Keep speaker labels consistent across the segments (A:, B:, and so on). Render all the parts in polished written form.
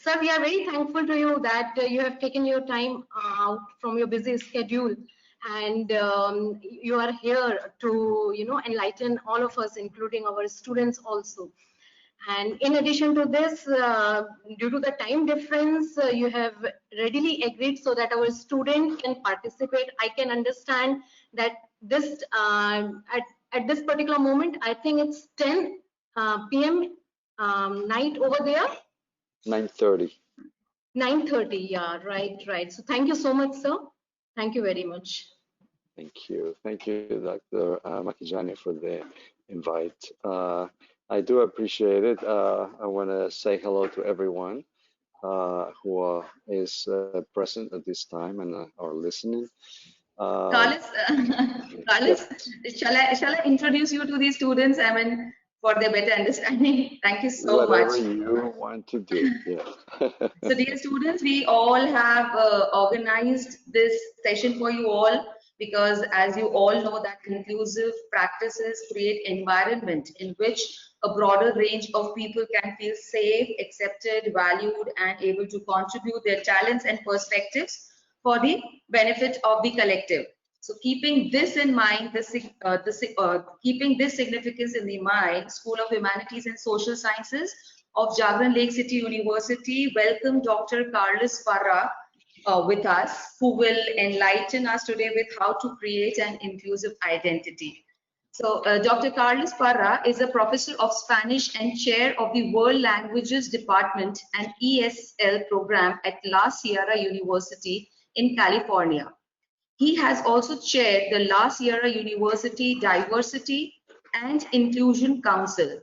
A: Sir, we are very thankful to you that you have taken your time out from your busy schedule, and you are here to, enlighten all of us, including our students also. And in addition to this, due to the time difference, you have readily agreed so that our student can participate. I can understand that this at this particular moment, I think it's 10 p.m. Night over there.
B: 9:30.
A: 9:30. Yeah, right. So thank you so much, sir. Thank you very much.
B: Thank you, Dr. Makijani, for the invite. I do appreciate it. I want to say hello to everyone who is present at this time and are listening.
C: Carlos, Carlos, shall I introduce you to these students? I mean, for their better understanding. Thank you so much.
B: Whatever you want to do. Yeah.
C: So, dear students, we all have organized this session for you all because, as you all know, that inclusive practices create environment in which a broader range of people can feel safe, accepted, valued, and able to contribute their talents and perspectives for the benefit of the collective. So, keeping this in mind, keeping this significance in the mind, School of Humanities and Social Sciences of Jagran Lakecity University welcome Dr. Carlos Parra with us, who will enlighten us today with how to create an inclusive identity. So, Dr. Carlos Parra is a professor of Spanish and chair of the World Languages Department and ESL program at La Sierra University in California. He has also chaired the La Sierra University Diversity and Inclusion Council.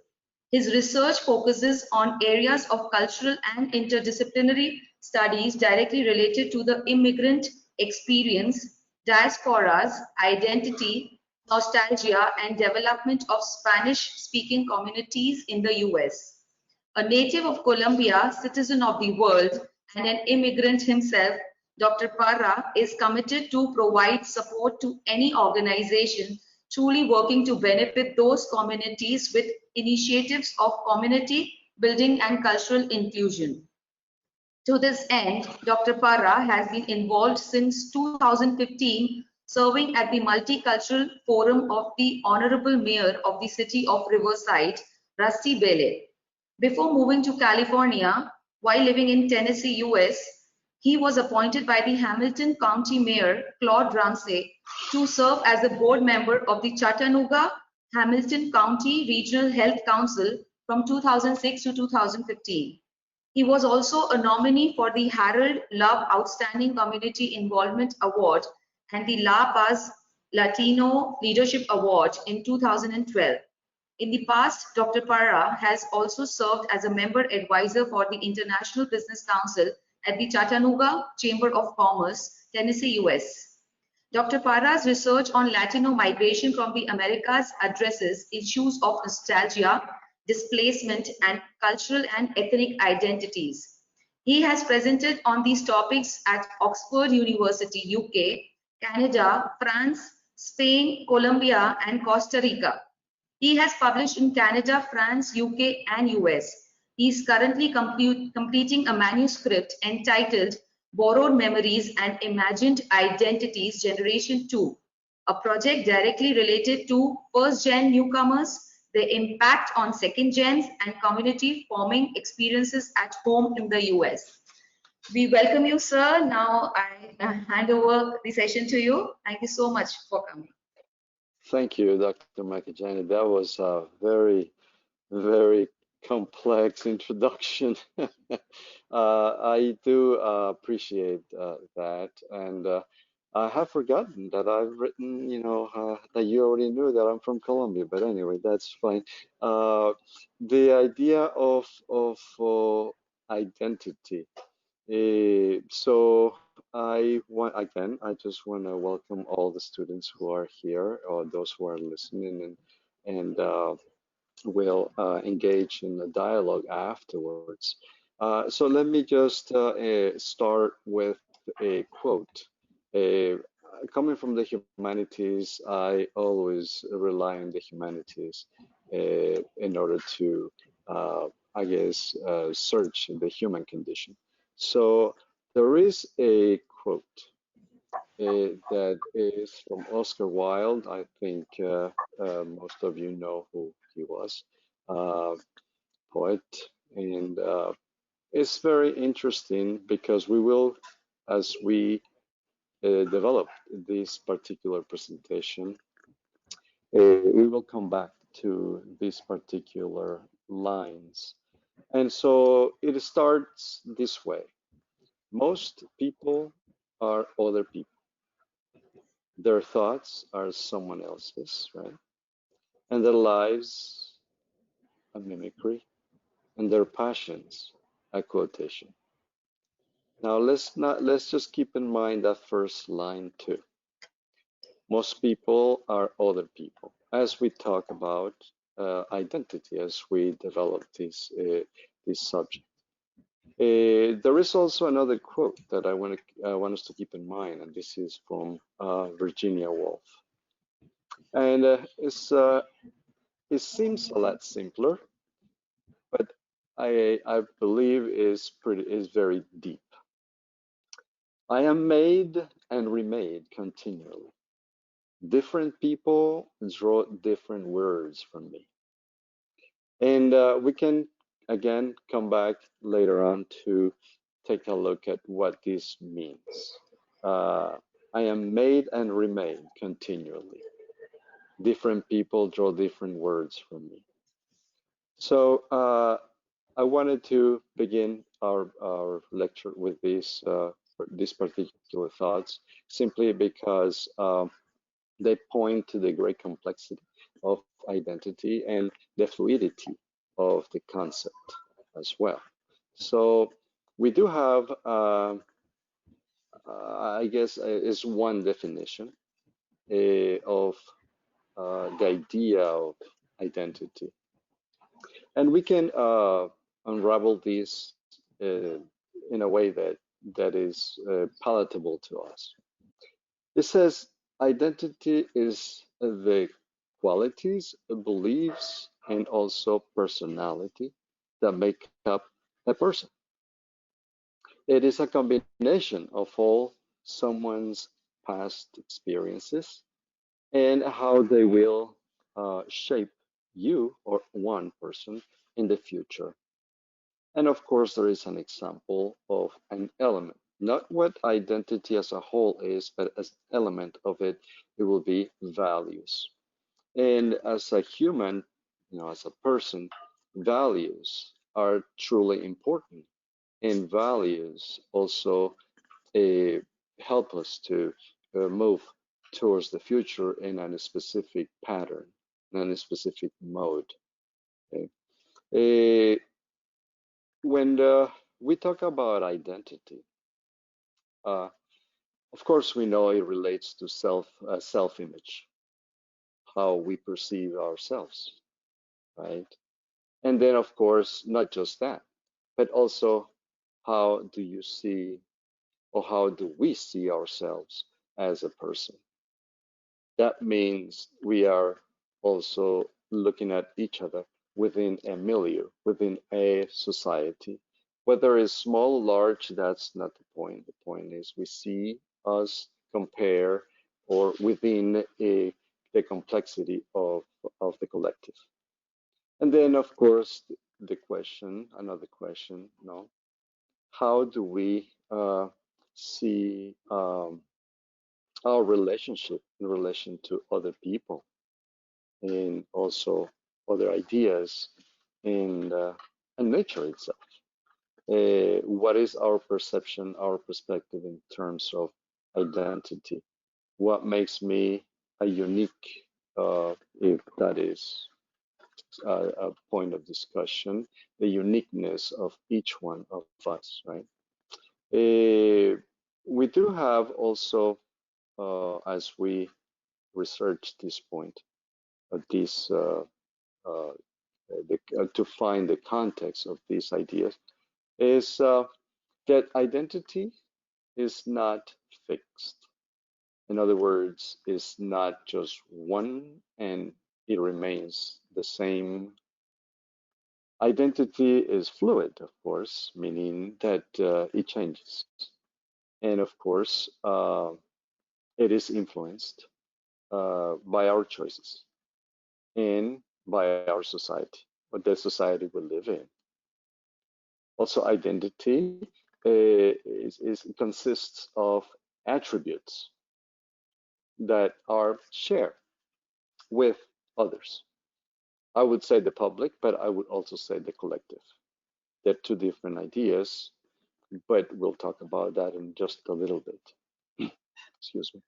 C: His research focuses on areas of cultural and interdisciplinary studies directly related to the immigrant experience, diasporas, identity, nostalgia, and development of Spanish-speaking communities in the US. A native of Colombia, citizen of the world, and an immigrant himself, Dr. Parra is committed to provide support to any organization truly working to benefit those communities with initiatives of community building and cultural inclusion. To this end, Dr. Parra has been involved since 2015, serving at the Multicultural Forum of the Honorable Mayor of the City of Riverside, Rusty Bailey. Before moving to California, while living in Tennessee, US, he was appointed by the Hamilton County Mayor, Claude Ramsey, to serve as a board member of the Chattanooga Hamilton County Regional Health Council from 2006 to 2015. He was also a nominee for the Harold Love Outstanding Community Involvement Award and the La Paz Latino Leadership Award in 2012. In the past, Dr. Parra has also served as a member advisor for the International Business Council at the Chattanooga Chamber of Commerce, Tennessee, US. Dr. Parra's research on Latino migration from the Americas addresses issues of nostalgia, displacement, and cultural and ethnic identities. He has presented on these topics at Oxford University, UK, Canada, France, Spain, Colombia, and Costa Rica. He has published in Canada, France, UK, and US. He is currently completing a manuscript entitled Borrowed Memories and Imagined Identities Generation 2, a project directly related to first-gen newcomers, the impact on second gens, and community forming experiences at home in the US. We welcome you, sir. Now I hand over the session to you. Thank you so much for coming.
B: Thank you, Dr. Makijani. That was a very, very complex introduction. I do appreciate that, and I have forgotten that I've written, that you already knew that I'm from Colombia, but anyway, that's fine. The idea of identity. So I just want to welcome all the students who are here, or those who are listening, and will engage in a dialogue afterwards. So let me just start with a quote. Coming from the humanities, I always rely on the humanities in order to I guess, search the human condition. So there is a quote that is from Oscar Wilde. I think most of you know who he was, poet, and it's very interesting because we will, as we develop this particular presentation, we will come back to these particular lines. And so it starts this way. Most people are other people. Their thoughts are someone else's, right? And their lives a mimicry, and their passions a quotation. Now let's just keep in mind that first line too. Most people are other people. As we talk about identity, as we develop this subject, there is also another quote that I want us to keep in mind, and this is from Virginia Woolf, and it seems a lot simpler, but I believe is very deep. I am made and remade continually. Different people draw different words from me. And we can again come back later on to take a look at what this means. I am made and remade continually. Different people draw different words from me. So I wanted to begin our lecture with these particular thoughts simply because they point to the great complexity of identity and the fluidity of the concept as well. So we do have, I guess, is one definition of the idea of identity. And we can unravel this in a way that is palatable to us. It says identity is the qualities, beliefs, and also personality that make up a person. It is a combination of all someone's past experiences and how they will shape you or one person in the future. And of course, there is an example of an element, not what identity as a whole is, but as an element of it, it will be values. And as a human, as a person, values are truly important. And values also help us to move towards the future in a specific pattern, in a specific mode. Okay? When we talk about identity, uh, of course, we know it relates to self-image, how we perceive ourselves, right? And then, of course, not just that, but also how do you see or how do we see ourselves as a person? That means we are also looking at each other within a milieu, within a society. Whether it's small or large, that's not the point. The point is we see us compare or within the complexity of the collective. And then, of course, the question, another question, no, how do we see our relationship in relation to other people and also other ideas and nature itself? What is our perception, our perspective in terms of identity? What makes me a unique, if that is a point of discussion, the uniqueness of each one of us, right? We do have also, as we research this point, this to find the context of these ideas, is that identity is not fixed. In other words, it's not just one and it remains the same Identity is fluid, of course, meaning that it changes. And of course, it is influenced by our choices and by our society, or the society we live in. Also, identity consists of attributes that are shared with others. I would say the public, but I would also say the collective. They're two different ideas, but we'll talk about that in just a little bit. Excuse me.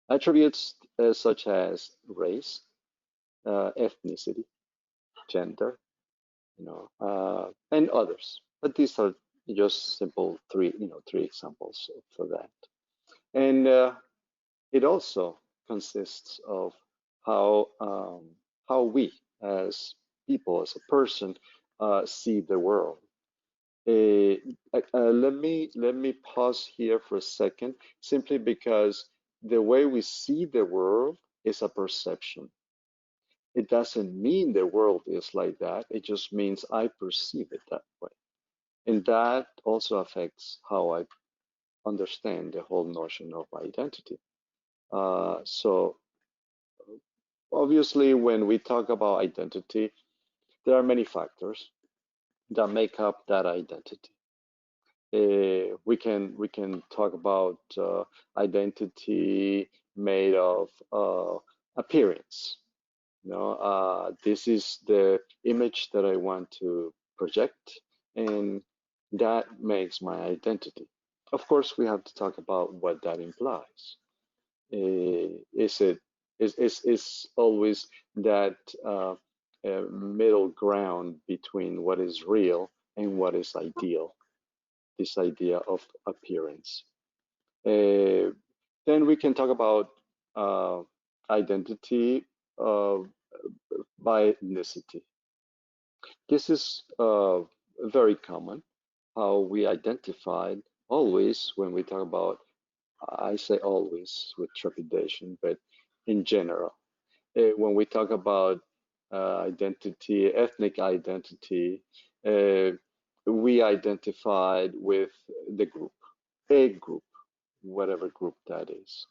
B: Attributes such as race, ethnicity, gender, and others. But these are just simple three examples for that. And it also consists of how we, as people, as a person, see the world. Let me pause here for a second, simply because the way we see the world is a perception. It doesn't mean the world is like that. It just means I perceive it that way. And that also affects how I understand the whole notion of identity. So obviously, when we talk about identity, there are many factors that make up that identity. We can talk about identity made of appearance. This is the image that I want to project, and that makes my identity. Of course, we have to talk about what that implies. Is always that middle ground between what is real and what is ideal, this idea of appearance. Then we can talk about identity by ethnicity. This is very common, how we identified always when we talk about, I say always with trepidation, but in general, when we talk about identity, ethnic identity, we identified with the group, a group, whatever group that is.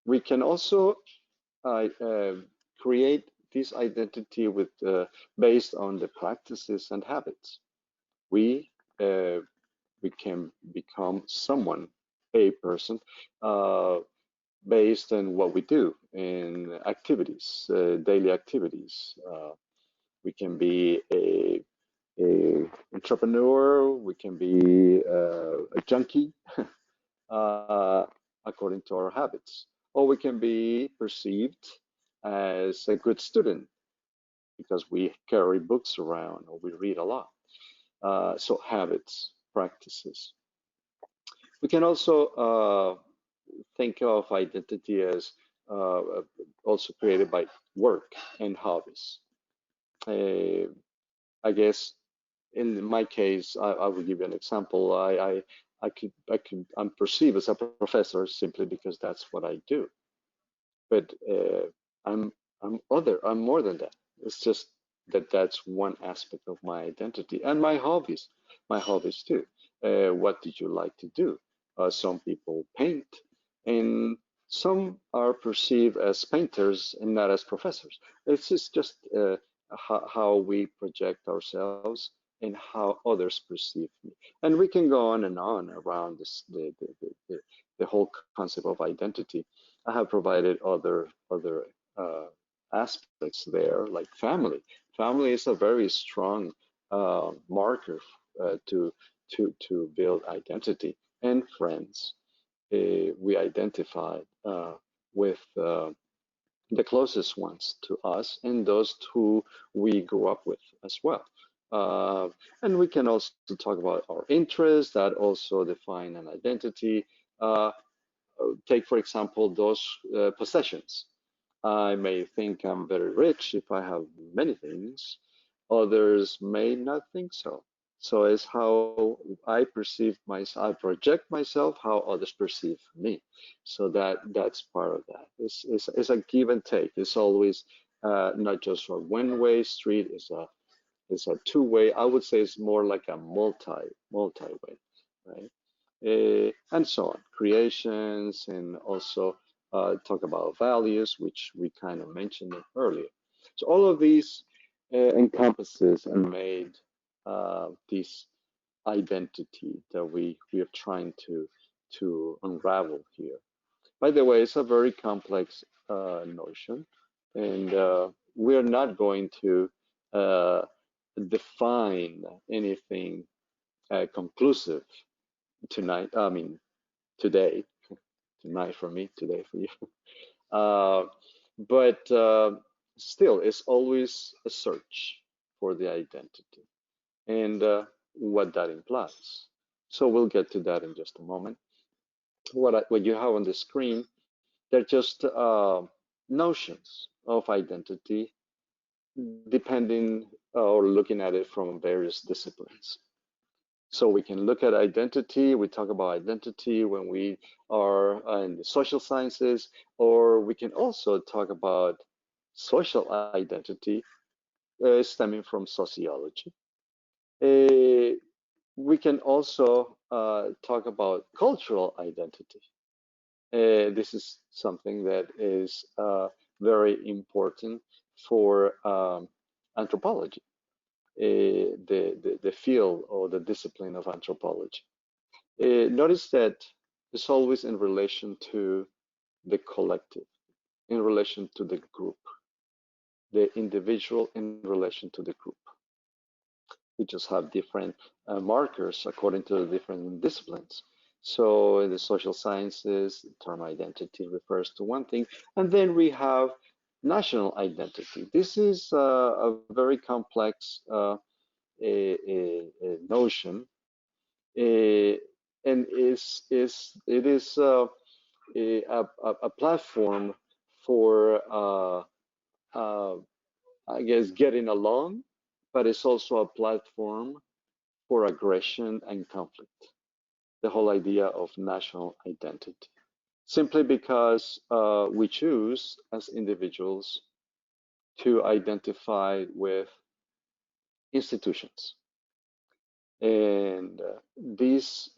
B: We can also create this identity with based on the practices and habits. We can become someone, a person, based on what we do in activities, daily activities. We can be a entrepreneur. We can be a junkie, according to our habits, or we can be perceived as a good student because we carry books around or we read a lot. So habits, practices. We can also think of identity as also created by work and hobbies. I guess in my case, I will give you an example. I'm perceived as a professor simply because that's what I do. But I'm I'm more than that. It's just that that's one aspect of my identity and my hobbies too. What did you like to do? Some people paint, and some are perceived as painters and not as professors. It's just how we project ourselves and how others perceive me. And we can go on and on around this, the whole concept of identity. I have provided other aspects there, like family. Family is a very strong marker to build identity, and friends. We identify with the closest ones to us and those who we grew up with as well. And we can also talk about our interests that also define an identity. Take, for example, those possessions. I may think I'm very rich if I have many things. Others may not think so. So it's how I perceive myself, I project myself, how others perceive me. So that's part of that. It's a give and take. It's always not just a one-way street. It's a two-way. I would say it's more like a multi-way, right? And so on. Creations, and also talk about values, which we kind of mentioned earlier. So all of these encompasses and made this identity that we are trying to unravel here. By the way, it's a very complex notion, and we are not going to define anything conclusive tonight. I mean, today, tonight for me, today for you. But still, it's always a search for the identity and what that implies. So we'll get to that in just a moment. What you have on the screen, they're just notions of identity, depending or looking at it from various disciplines. So we can look at identity, we talk about identity when we are in the social sciences, or we can also talk about social identity stemming from sociology. We can also talk about cultural identity. This is something that is very important for anthropology, the field or the discipline of anthropology. Notice that it's always in relation to the collective, in relation to the group, the individual in relation to the group. We just have different markers according to the different disciplines. So in the social sciences, the term identity refers to one thing, and then we have national identity. This is a very complex a notion, and it is a platform for I guess getting along, but it's also a platform for aggression and conflict. The whole idea of national identity, simply because we choose as individuals to identify with institutions. And these,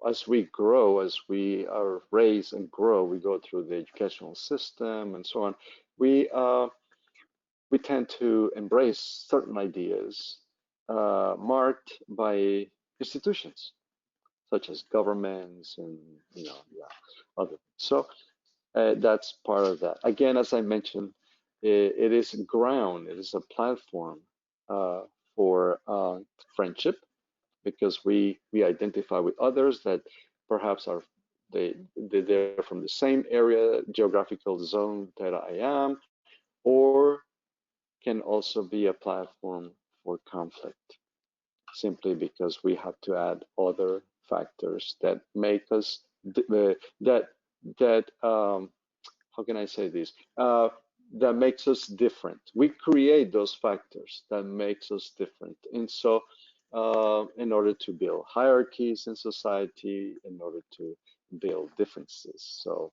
B: as we grow, as we are raised and grow, we go through the educational system and so on, we tend to embrace certain ideas marked by institutions, such as governments and other. So that's part of that. Again, as I mentioned, it is ground. It is a platform for friendship, because we identify with others that perhaps are they're from the same area, geographical zone that I am, or can also be a platform for conflict, simply because we have to add other factors that make us how can I say this? That makes us different. We create those factors that makes us different, and so in order to build hierarchies in society, in order to build differences, so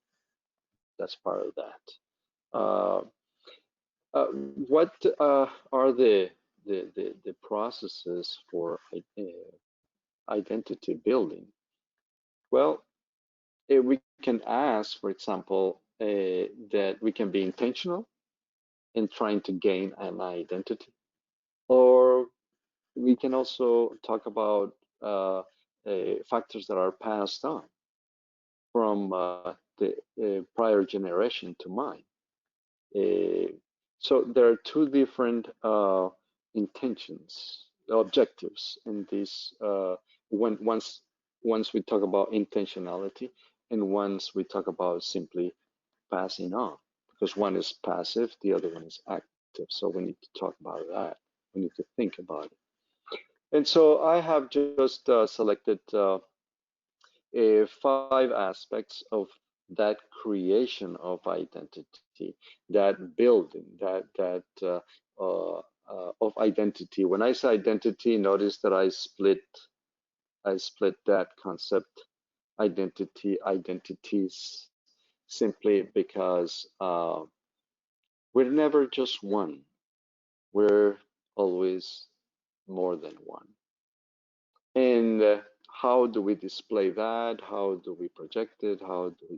B: that's part of that. What are the processes for identity building? Well, we can ask, for example, that we can be intentional in trying to gain an identity, or we can also talk about factors that are passed on from the prior generation to mine. So there are two different intentions, objectives in this. Once we talk about intentionality, and once we talk about simply passing on, because one is passive, the other one is active. So we need to talk about that. We need to think about it. And so I have just selected 5 aspects of that creation of identity, that building, that of identity. When I say identity, notice that I split that concept, identity, identities, simply because We're never just one. We're always more than one. And how do we display that? How do we project it? How do we,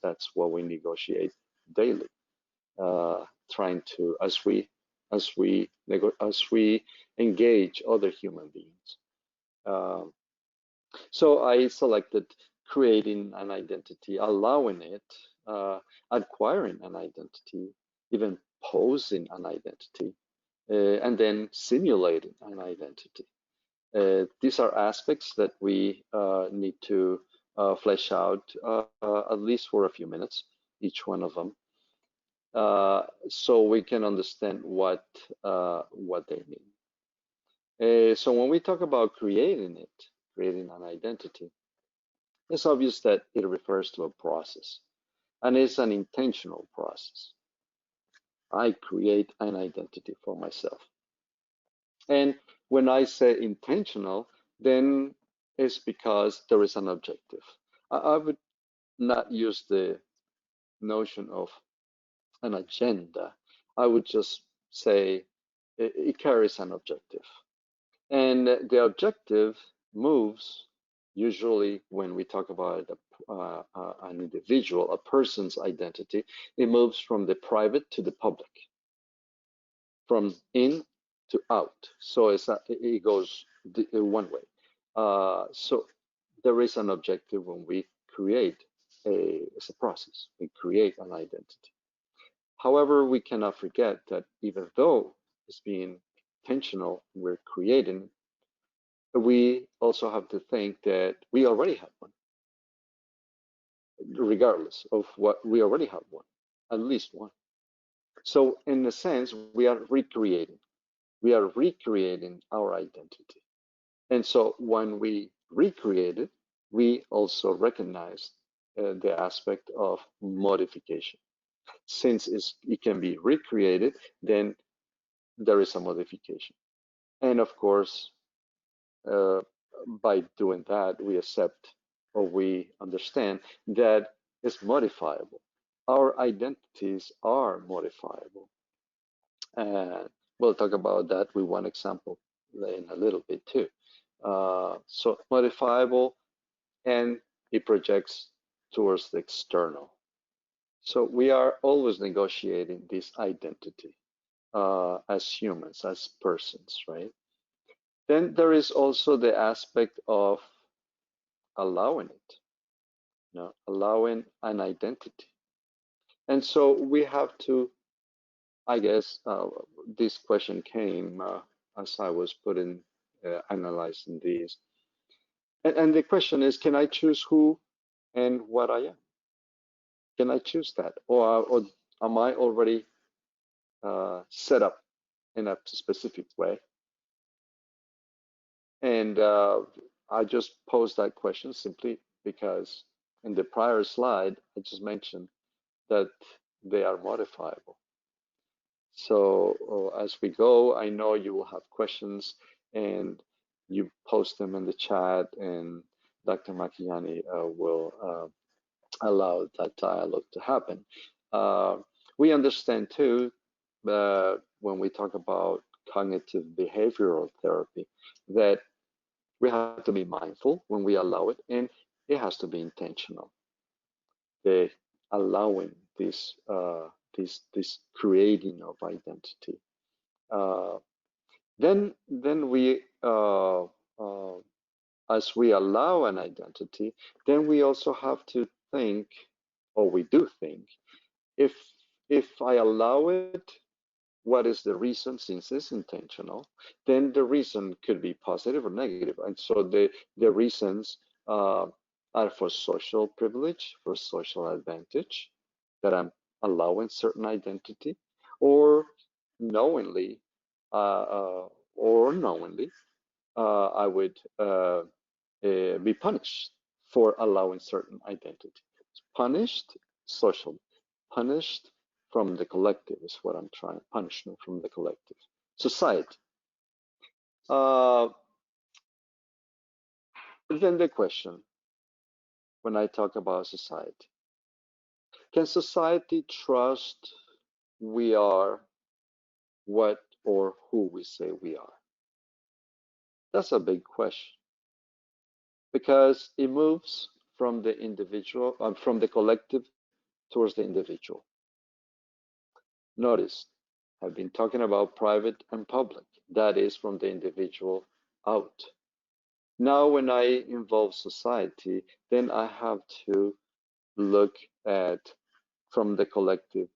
B: that's what we negotiate daily, trying to as we engage other human beings. So I selected creating an identity, allowing it, acquiring an identity, even posing an identity, and then simulating an identity. These are aspects that we need to flesh out at least for a few minutes, each one of them, so we can understand what they mean. So when we talk about creating an identity, it's obvious that it refers to a process, and it's an intentional process. I create an identity for myself. And when I say intentional, then it's because there is an objective. I would not use the notion of an agenda. I would just say it carries an objective. And the objective moves, usually when we talk about an individual, a person's identity, it moves from the private to the public, from in to out. So it goes one way. So there is an objective when we create it's a process. We create an identity. However, we cannot forget that even though it's being intentional, we're creating, we also have to think that we already have one, regardless of what we already have one, at least one. So in a sense, we are recreating our identity. And so when we recreate it, we also recognize the aspect of modification. Since it can be recreated, then there is a modification. And of course, by doing that, we accept or we understand that it's modifiable. Our identities are modifiable. And we'll talk about that with one example in a little bit too. So modifiable, and it projects towards the external. So we are always negotiating this identity as humans, as persons, right? Then there is also the aspect of allowing it, allowing an identity. And so we have to, I guess, this question came as I was analyzing these. And the question is, can I choose who and what I am? Can I choose that? Or am I already set up in a specific way? And I just posed that question simply because in the prior slide, I just mentioned that they are modifiable. So as we go, I know you will have questions and you post them in the chat, and Dr. Makiani will allow that dialogue to happen. We understand too when we talk about cognitive behavioral therapy that we have to be mindful when we allow it, and it has to be intentional. The allowing this creating of identity. Then we as we allow an identity, then we also have to think, or we do think, if I allow it, what is the reason? Since it's intentional, then the reason could be positive or negative. And so the reasons are for social privilege, for social advantage, that I'm allowing certain identity, or knowingly or unknowingly, I would be punished for allowing certain identity. Punished socially, punished from the collective is what I'm trying. Punishment from the collective. Society. Then the question, when I talk about society, can society trust we are what or who we say we are? That's a big question because it moves from the individual, from the collective towards the individual. Notice, I've been talking about private and public. That is from the individual out. Now, when I involve society, then I have to look at from the collective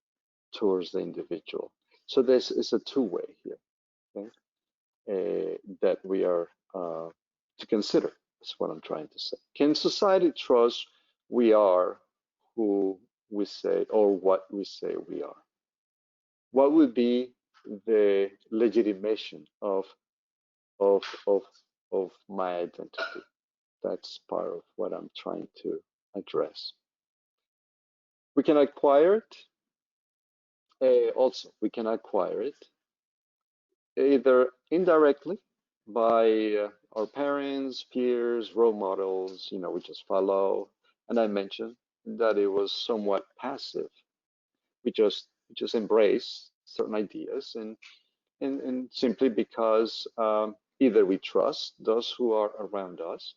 B: towards the individual. So this is a two-way here, okay? That we are to consider. That's what I'm trying to say. Can society trust we are who we say or what we say we are? What would be the legitimation of of of of my identity? That's part of what I'm trying to address. We can acquire it. Also, we can acquire it either indirectly by our parents, peers, role models, we just follow. And I mentioned that it was somewhat passive. We just embrace certain ideas and simply because either we trust those who are around us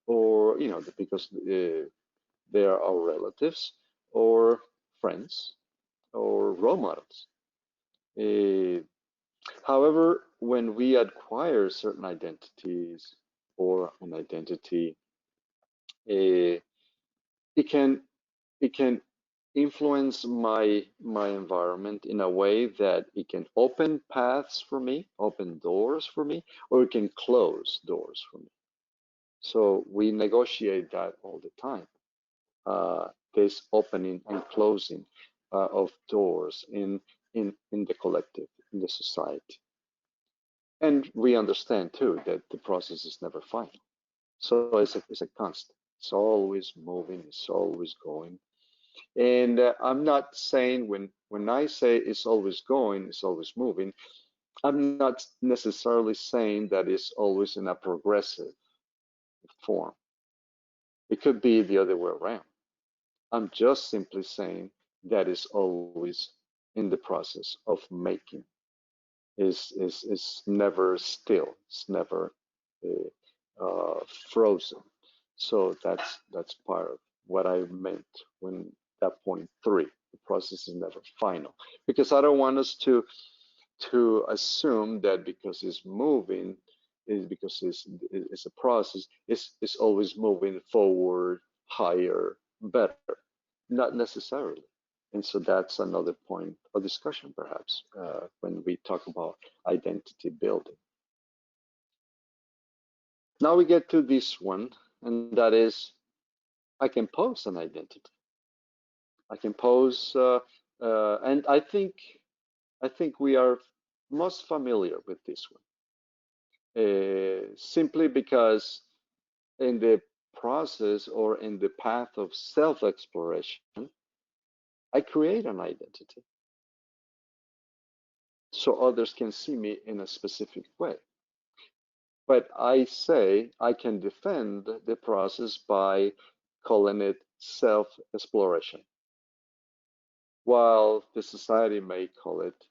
B: or, because they are our relatives or friends or role models. Uh, However, when we acquire certain identities or an identity, eh, it can it can influence my environment in a way that it can open paths for me, open doors for me, or it can close doors for me. So we negotiate that all the time. This opening and closing of doors in the collective, in the society. And we understand too that the process is never final. So it's a constant. It's always moving. It's always going. And I'm not saying when I say it's always going, it's always moving. I'm not necessarily saying that it's always in a progressive form. It could be the other way around. I'm just simply saying that it's always in the process of making. Is never still. It's never frozen. So that's part of what I meant when that point three. The process is never final because I don't want us to assume that because it's moving is because it's a process. It's always moving forward, higher, better. Not necessarily. And so that's another point of discussion, perhaps, when we talk about identity building. Now we get to this one, and that is I can pose an identity. I can pose, and I think we are most familiar with this one, simply because in the process or in the path of self-exploration, I create an identity so others can see me in a specific way. But I say I can defend the process by calling it self-exploration, while the society may call it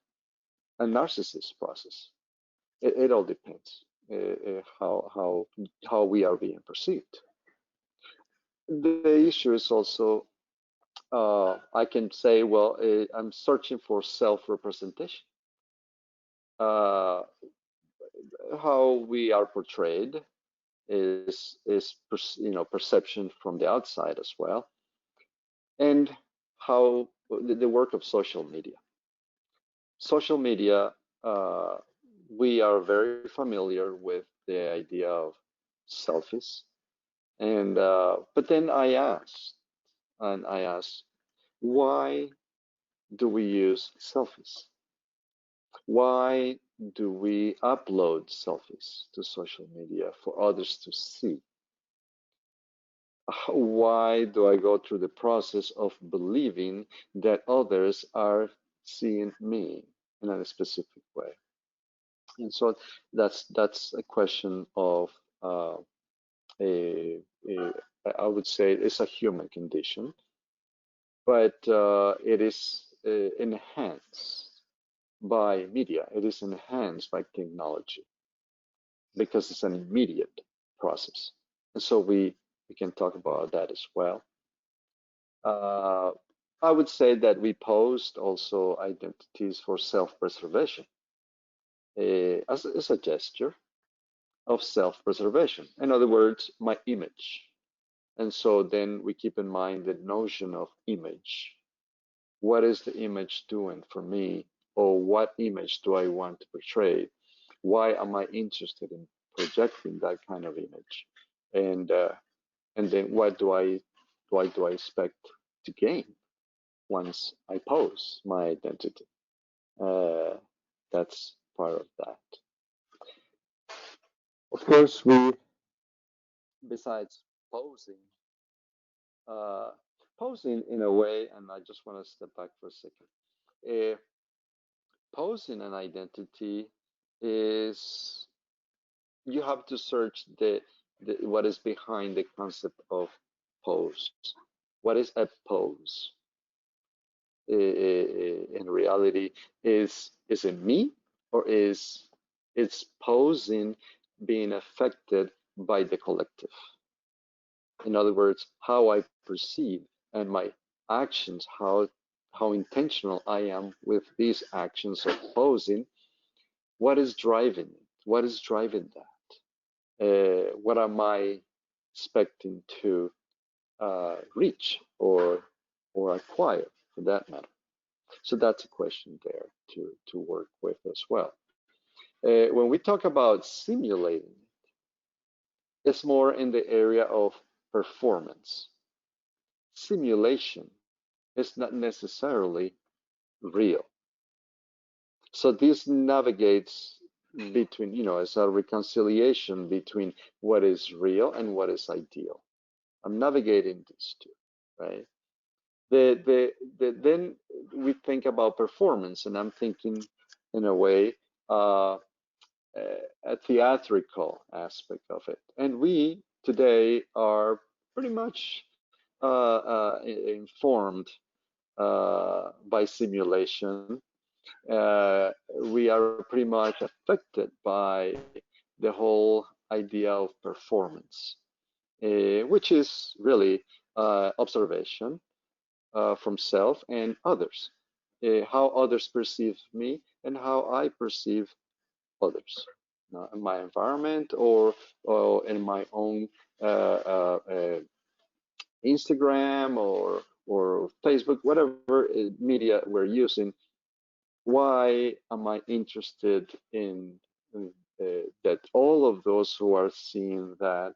B: a narcissist process. It all depends how we are being perceived. The issue is also I can say, well, I'm searching for self-representation. How we are portrayed is perception from the outside as well, and how the work of social media. Social media, we are very familiar with the idea of selfies, and but then I asked, why do we use selfies? Why do we upload selfies to social media for others to see? Why do I go through the process of believing that others are seeing me in a specific way? And so that's a question of a, I would say it's a human condition, but it is enhanced by media. It is enhanced by technology because it's an immediate process. And so we can talk about that as well. I would say that we post also identities for self-preservation as a gesture of self-preservation. In other words, my image. And so then we keep in mind the notion of image. What is the image doing for me? Or what image do I want to portray? Why am I interested in projecting that kind of image? And then what do I expect to gain once I post my identity? That's part of that. Of course, besides posing, posing in a way, and I just want to step back for a second. Posing an identity is you have to search what is behind the concept of pose. What is a pose? In reality, is it me, or is it's posing being affected by the collective? In other words, how I perceive and my actions, how intentional I am with these actions of posing. What is driving it? What is driving that? What am I expecting to reach or acquire, for that matter? So that's a question there to work with as well. When we talk about simulating, it's more in the area of performance. Simulation is not necessarily real. So this navigates between, it's a reconciliation between what is real and what is ideal. I'm navigating these two, right? Then we think about performance, and I'm thinking in a way a theatrical aspect of it. And we today are pretty much informed by simulation. We are pretty much affected by the whole idea of performance, which is really observation from self and others, how others perceive me and how I perceive others, in my environment or in my own Instagram or Facebook, whatever media we're using. Why am I interested in that all of those who are seeing that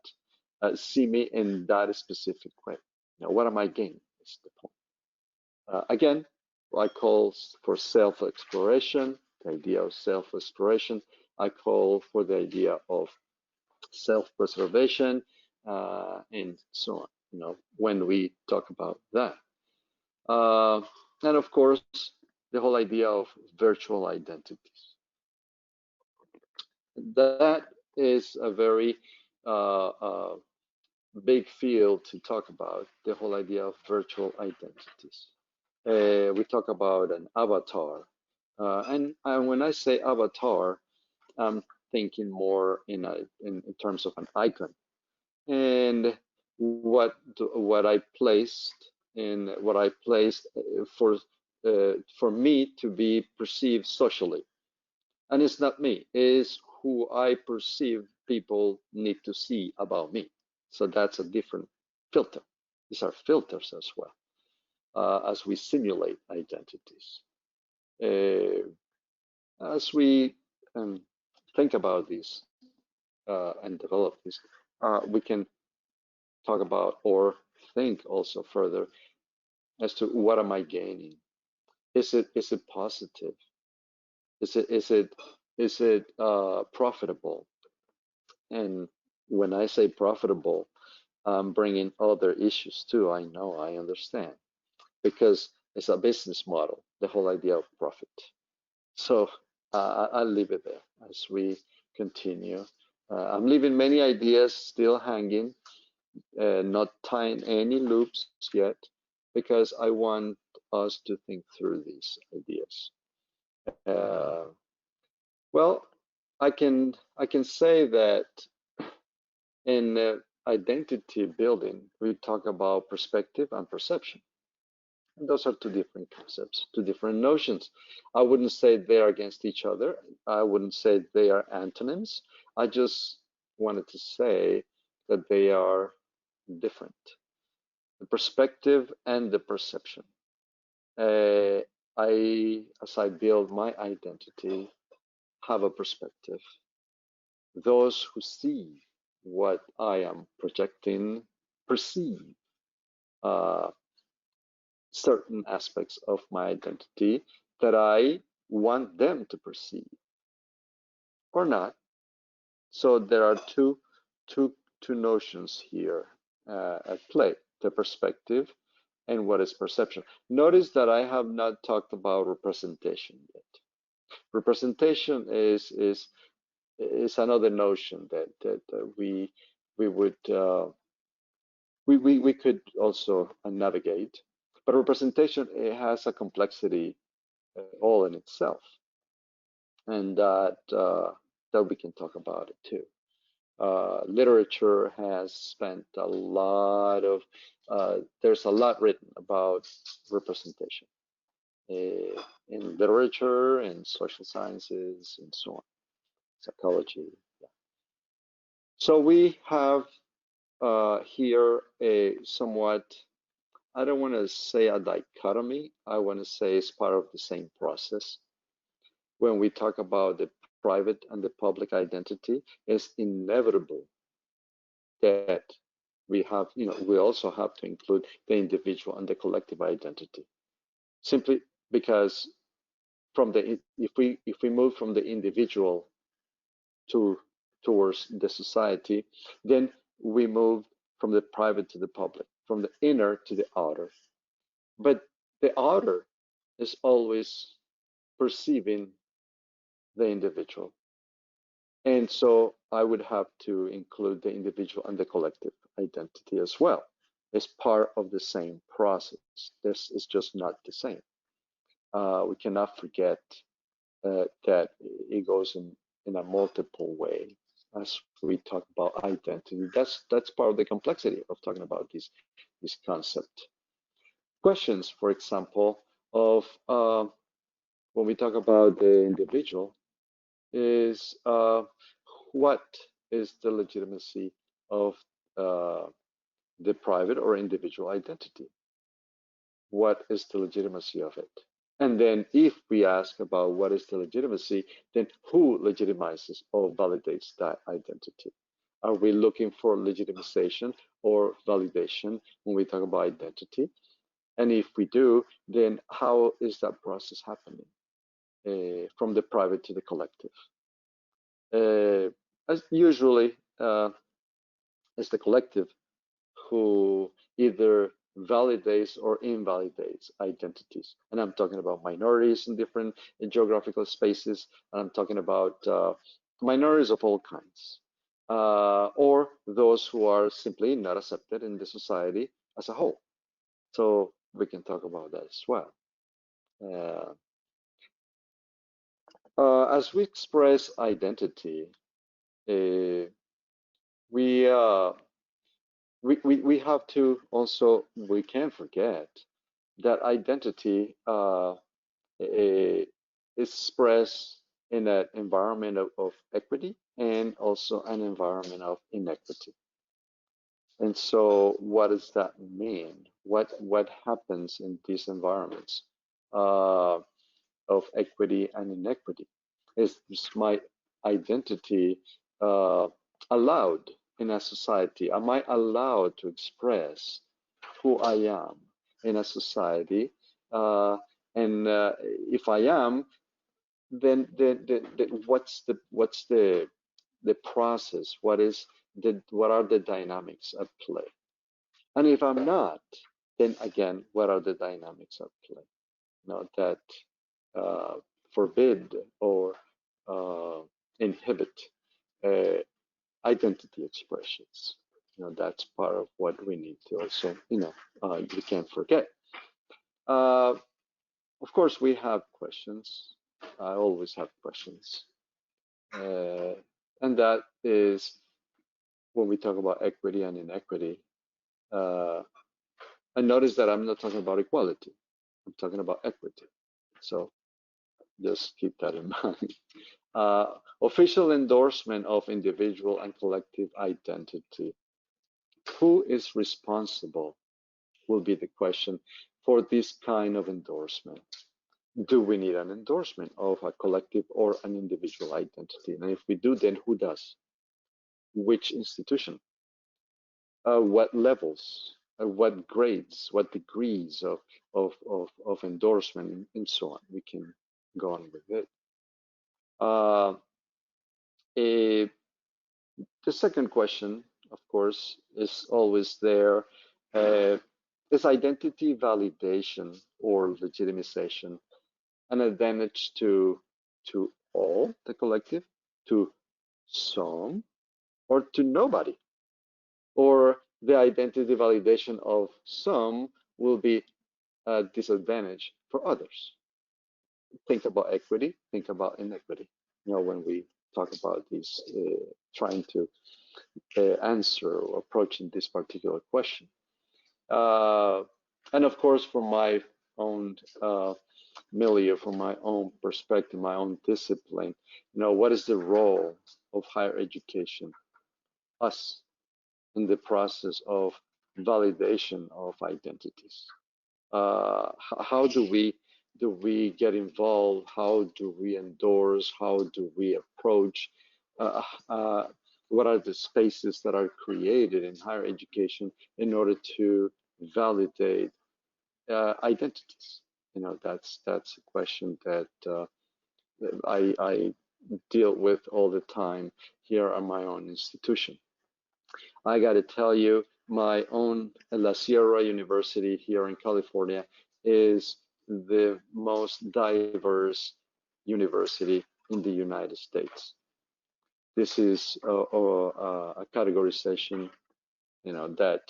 B: see me in that specific way? Now, what am I gaining? Is the point. Again, I call for self-exploration, the idea of self-exploration. I call for the idea of self-preservation, and so on. When we talk about that, and of course, the whole idea of virtual identities. That is a very big field to talk about, the whole idea of virtual identities. We talk about an avatar. And when I say avatar, I'm thinking more in terms of an icon. And what I placed for me to be perceived socially. And it's not me, it's who I perceive people need to see about me. So that's a different filter. These are filters as well, as we simulate identities. As we think about this and develop this, we can talk about or think also further as to what am I gaining? Is it positive? Is it profitable? And when I say profitable, I'm bringing other issues too. I know, I understand, because it's a business model, the whole idea of profit. So I'll leave it there as we continue. I'm leaving many ideas still hanging, not tying any loops yet, because I want us to think through these ideas. Well, I can say that in identity building, we talk about perspective and perception. And those are two different concepts, two different notions. I wouldn't say they are against each other. I wouldn't say they are antonyms. I just wanted to say that they are different. The perspective and the perception. As I build my identity, have a perspective. Those who see what I am projecting perceive certain aspects of my identity that I want them to perceive or not. So there are two notions here at play: the perspective and what is perception. Notice that I have not talked about representation yet. Representation is another notion that we could also navigate, but representation, it has a complexity all in itself, and that we can talk about it too. Literature has spent a lot of there's a lot written about representation in literature and social sciences and so on, psychology. Yeah. So we have here a somewhat, I don't want to say a dichotomy, I want to say it's part of the same process. When we talk about the private and the public identity, it's inevitable that we have, we also have to include the individual and the collective identity. Simply because if we move from the individual towards the society, then we move from the private to the public, from the inner to the outer. But the outer is always perceiving the individual. And so I would have to include the individual and the collective identity as well. It's part of the same process. This is just not the same. We cannot forget that it goes in a multiple way as we talk about identity. That's part of the complexity of talking about this concept. Questions, for example, of when we talk about the individual, is what is the legitimacy of the private or individual identity? What is the legitimacy of it? And then if we ask about what is the legitimacy, then who legitimizes or validates that identity? Are we looking for legitimization or validation when we talk about identity? And if we do, then how is that process happening from the private to the collective? As usually, it's the collective who either validates or invalidates identities. And I'm talking about minorities in different geographical spaces. And I'm talking about minorities of all kinds, or those who are simply not accepted in the society as a whole. So we can talk about that as well. As we express identity, we have to also, we can't forget that identity is expressed in an environment of equity and also an environment of inequity. And so what does that mean? What happens in these environments of equity and inequity? Is my identity allowed in a society? Am I allowed to express who I am in a society? And if I am, then what's the process? What are the dynamics at play? And if I'm not, then again, what are the dynamics at play? That forbid or inhibit identity expressions. That's part of what we need to also, we can't forget. Of course, we have questions. I always have questions. And that is when we talk about equity and inequity. And notice that I'm not talking about equality. I'm talking about equity. So just keep that in mind. Official endorsement of individual and collective identity. Who is responsible will be the question for this kind of endorsement. Do we need an endorsement of a collective or an individual identity? And if we do, then who does? Which institution? What levels? What grades? What degrees of endorsement, and so on? We can go on with it. The second question, of course, is always there. Is identity validation or legitimization an advantage to all, the collective, to some, or to nobody? Or the identity validation of some will be a disadvantage for others? Think about equity, think about inequity. You know, when we talk about these, trying to answer or approaching this particular question. And of course, from my own milieu, from my own perspective, my own discipline, you know, what is the role of higher education, us, in the process of validation of identities? How do we get involved? How do we endorse? How do we approach? What are the spaces that are created in higher education in order to validate identities? You know, that's a question that I deal with all the time here at my own institution. I got to tell you, my own La Sierra University here in California is the most diverse university in the United States. This is a categorization, you know, that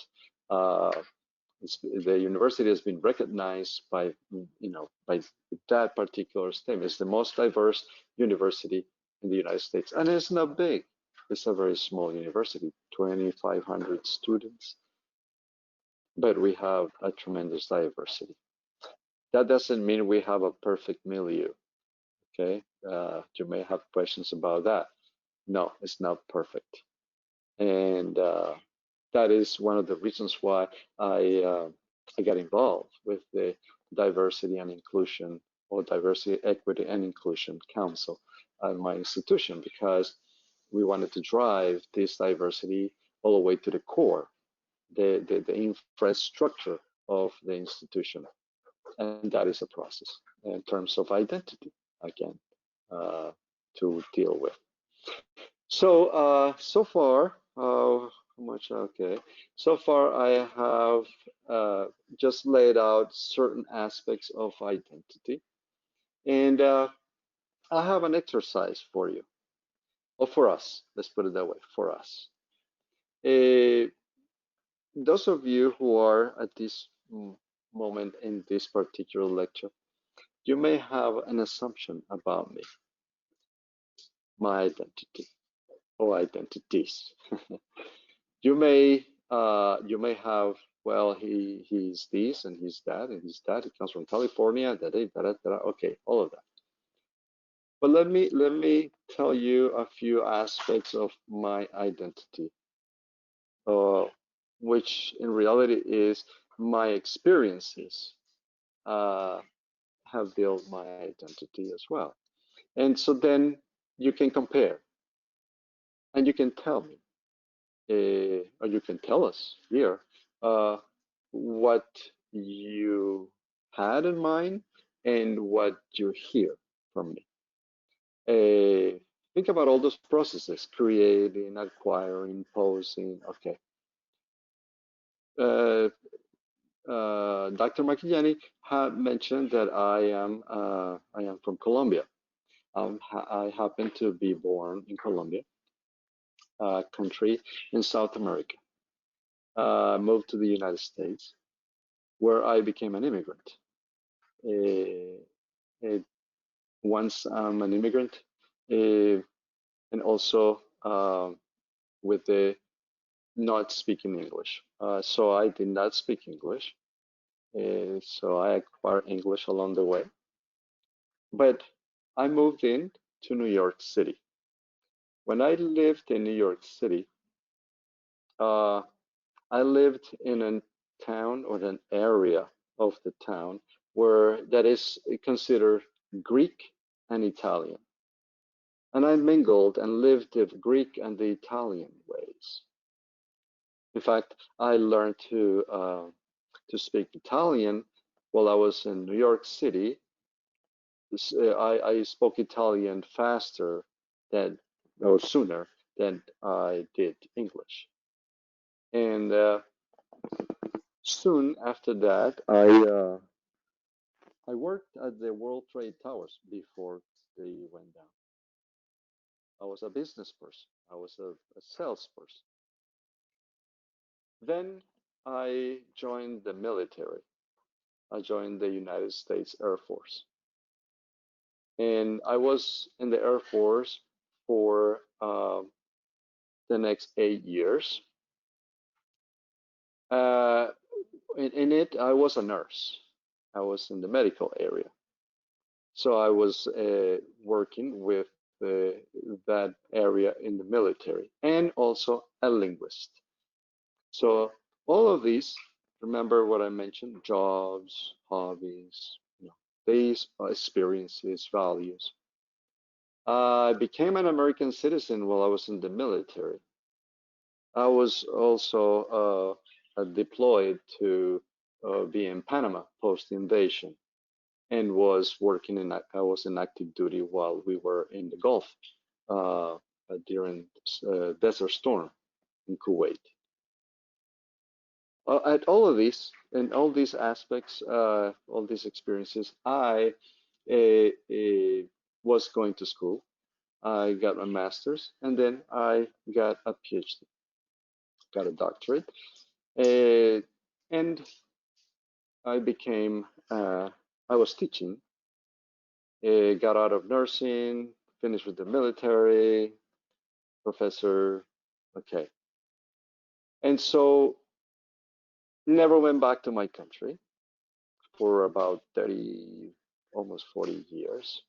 B: the university has been recognized by, you know, by that particular statement. It's the most diverse university in the United States, and it's not big. It's a very small university, 2,500 students, but we have a tremendous diversity. That doesn't mean we have a perfect milieu, okay? You may have questions about that. No, it's not perfect. And that is one of the reasons why I got involved with the Diversity and Inclusion, or Diversity, Equity and Inclusion Council at my institution, because we wanted to drive this diversity all the way to the core, the infrastructure of the institution. And that is a process in terms of identity, again, to deal with. So, so far, how much? Okay. So far, I have just laid out certain aspects of identity. And I have an exercise for you, or for us, let's put it that way, for us. Those of you who are at this moment in this particular lecture, you may have an assumption about me, my identity, or identities. You may have, well, he's this and he's that and he's that. He comes from California. Okay, all of that. But let me tell you a few aspects of my identity, which in reality is my experiences have built my identity as well. And so then you can compare, and you can tell me, or you can tell us here what you had in mind and what you hear from me. Think about all those processes: creating, acquiring, posing. Okay. Dr. Makiani had mentioned that I am from Colombia. I happen to be born in Colombia, a country in South America. Moved to the United States, where I became an immigrant. once I'm an immigrant, and also with the not speaking English. So I did not speak English. So I acquired English along the way. But I moved in to New York City. When I lived in New York City, uh, I lived in a town or an area of the town where that is considered Greek and Italian. And I mingled and lived the Greek and the Italian ways. In fact, I learned to speak Italian while I was in New York City. I spoke Italian faster than or sooner than I did English. And soon after that, I worked at the World Trade Towers before they went down. I was a business person. I was a salesperson. Then I joined the military. I joined the United States Air Force. And I was in the Air Force for the next 8 years. Uh, in it, I was a nurse. I was in the medical area. So I was working with that area in the military and also a linguist. So all of these, remember what I mentioned, jobs, hobbies, these experiences, values. I became an American citizen while I was in the military. I was also deployed to be in Panama post-invasion and was working I was in active duty while we were in the Gulf during Desert Storm in Kuwait. At all of these, in all these aspects, all these experiences, I was going to school. I got my master's, and then I got a PhD, got a doctorate, and I became, I was teaching, got out of nursing, finished with the military, professor, okay. And so never went back to my country for about 30, almost 40 years.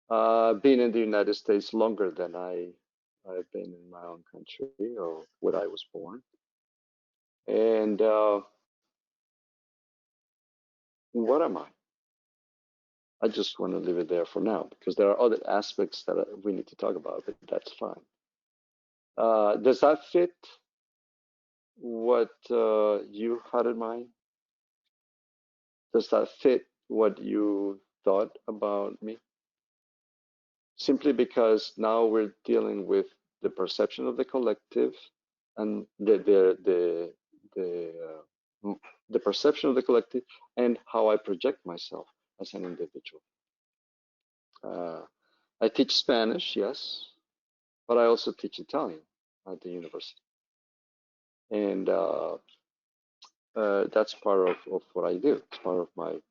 B: Been in the United States longer than I've been in my own country or where I was born. And what am I? I just want to leave it there for now because there are other aspects that we need to talk about, but that's fine. Does that fit what you had in mind? Does that fit what you thought about me? Simply because now we're dealing with the perception of the collective and the perception of the collective and how I project myself as an individual. I teach Spanish, yes, but I also teach Italian at the university. And that's part of what I do. It's part of my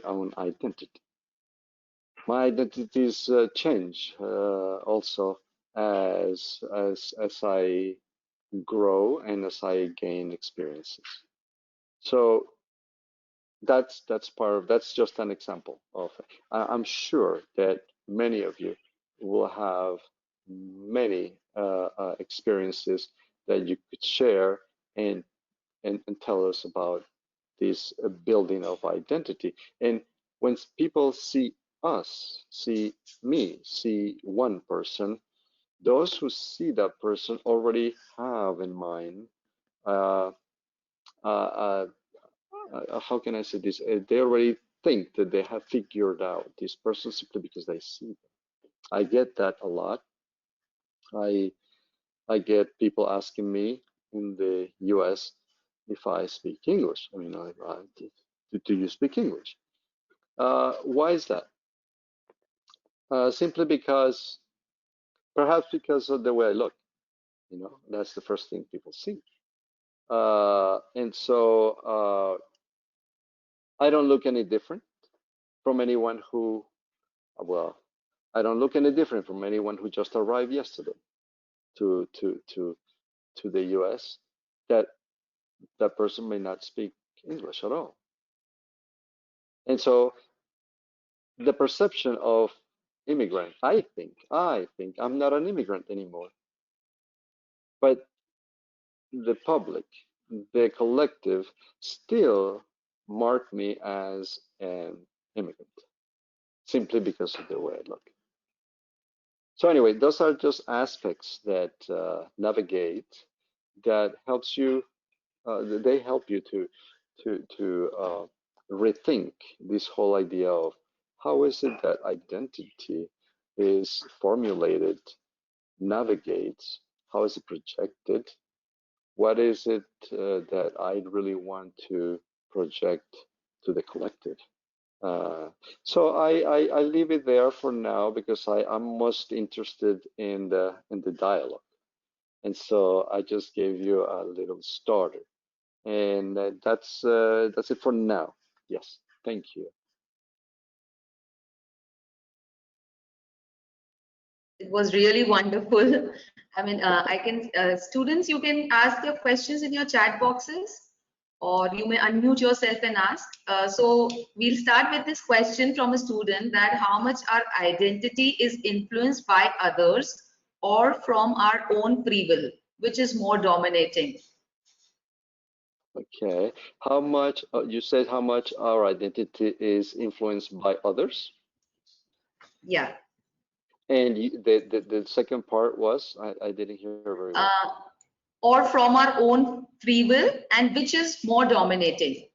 B: own identity. My identities change also as I grow and as I gain experiences. So that's just an example of it. I'm sure that many of you will have many experiences that you could share and tell us about this building of identity. And when people see us, see me, see one person, those who see that person already have in mind how can I say this? They already think that they have figured out this person simply because they see them. I get that a lot. I get people asking me in the U.S. if I speak English. I mean, do you speak English? Why is that? Simply because, perhaps because of the way I look. That's the first thing people see. And so I don't look any different from anyone who, well, I don't look any different from anyone who just arrived yesterday to the US. That person may not speak English at all. And so the perception of immigrant, I think I'm not an immigrant anymore. But the public, the collective, still mark me as an immigrant simply because of the way I look. So anyway, those are just aspects that navigate, that helps you. They help you to rethink this whole idea of how is it that identity is formulated, navigates, how is it projected, what is it that I really want to project to the collective. So I leave it there for now because I'm most interested in the dialogue. And so I just gave you a little starter. And that's it for now. Yes, thank you.
C: It was really wonderful. I mean, students, you can ask your questions in your chat boxes, or you may unmute yourself and ask. So we'll start with this question from a student, that how much our identity is influenced by others or from our own free will, which is more dominating?
B: Okay, how much, you said how much our identity is influenced by others?
C: Yeah.
B: And the second part was, I didn't hear very well.
C: Or from our own free will, and which is more dominating?